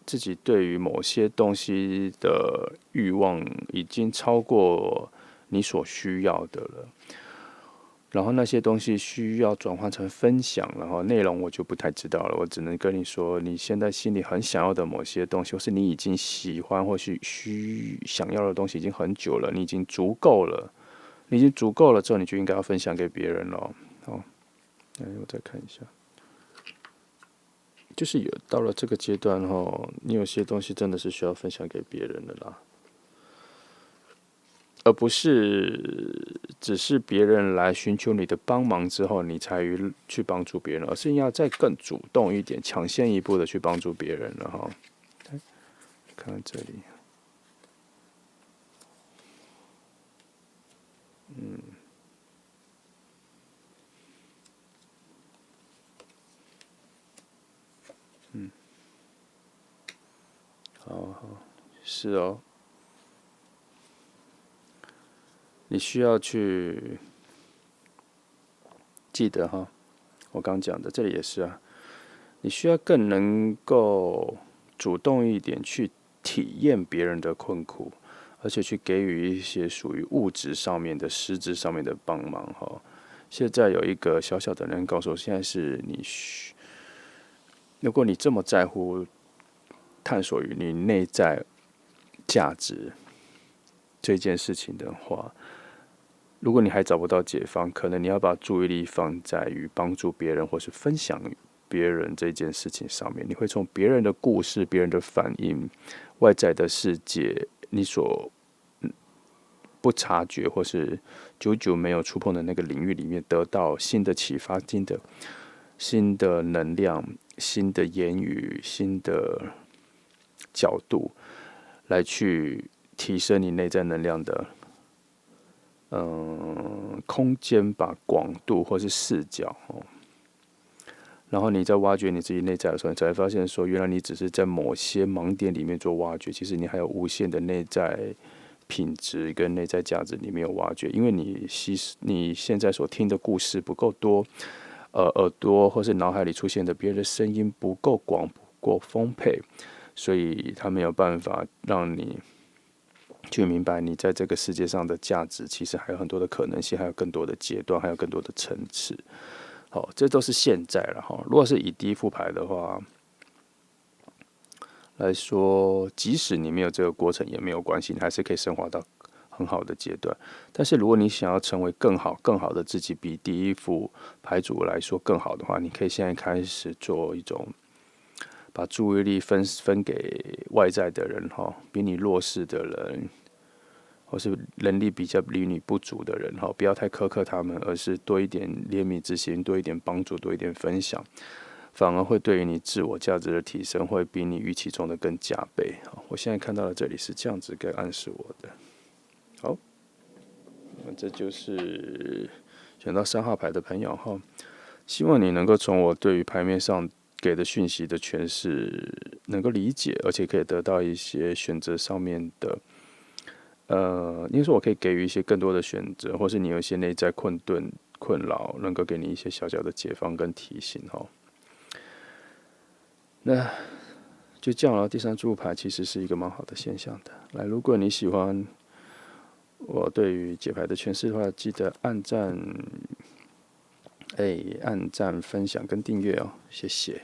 Speaker 1: 自己对于某些东西的欲望，已经超过你所需要的了。然后那些东西需要转换成分享，然后内容我就不太知道了，我只能跟你说，你现在心里很想要的某些东西，或是你已经喜欢或是想要的东西已经很久了，你已经足够了，你已经足够了之后，你就应该要分享给别人了。好，我再看一下，就是有到了这个阶段你有些东西真的是需要分享给别人的啦。而不是只是别人来寻求你的帮忙之后，你才去帮助别人，而是要再更主动一点，抢先一步的去帮助别人了哈。看看这里，是哦，你需要去记得哈，我刚讲的这里也是啊，你需要更能够主动一点去体验别人的困苦，而且去给予一些属于物质上面的、实质上面的帮忙哈。现在有一个小小的人告诉我，现在是如果你这么在乎探索于你内在价值这件事情的话，如果你还找不到解放，可能你要把注意力放在于帮助别人或是分享别人这件事情上面。你会从别人的故事、别人的反应、外在的世界，你所不察觉或是久久没有触碰的那个领域里面，得到新的启发、新的能量、新的言语、新的角度，来去提升你内在能量的空间吧，广度或是视角然后你在挖掘你自己内在的时候，你才会发现说，原来你只是在某些盲点里面做挖掘，其实你还有无限的内在品质跟内在价值你没有挖掘，因为你现在所听的故事不够多，耳朵或是脑海里出现的别人的声音不够广，够丰沛，所以它没有办法让你去明白你在这个世界上的价值，其实还有很多的可能性，还有更多的阶段，还有更多的层次。好，这都是现在了哈。如果是以第一副牌的话来说，即使你没有这个过程也没有关系，你还是可以升华到很好的阶段。但是如果你想要成为更好、更好的自己，比第一副牌组来说更好的话，你可以现在开始做一种把注意力分给外在的人哈，比你弱势的人，或是能力比你不足的人哈，不要太苛刻他们，而是多一点怜悯之心，多一点帮助，多一点分享，反而会对于你自我价值的提升，会比你预期中的更加倍。我现在看到的这里是这样子给暗示我的。好，那这就是选到3号牌的朋友哈，希望你能够从我对于牌面上给的讯息的诠释能够理解，而且可以得到一些选择上面的。应该说我可以给予一些更多的选择，或是你有一些内在困扰，能够给你一些小小的解放跟提醒哈。那就这样了。第3组牌其实是一个蛮好的现象的。来，如果你喜欢我对于解牌的诠释的话，记得按赞、分享跟订阅哦，谢谢。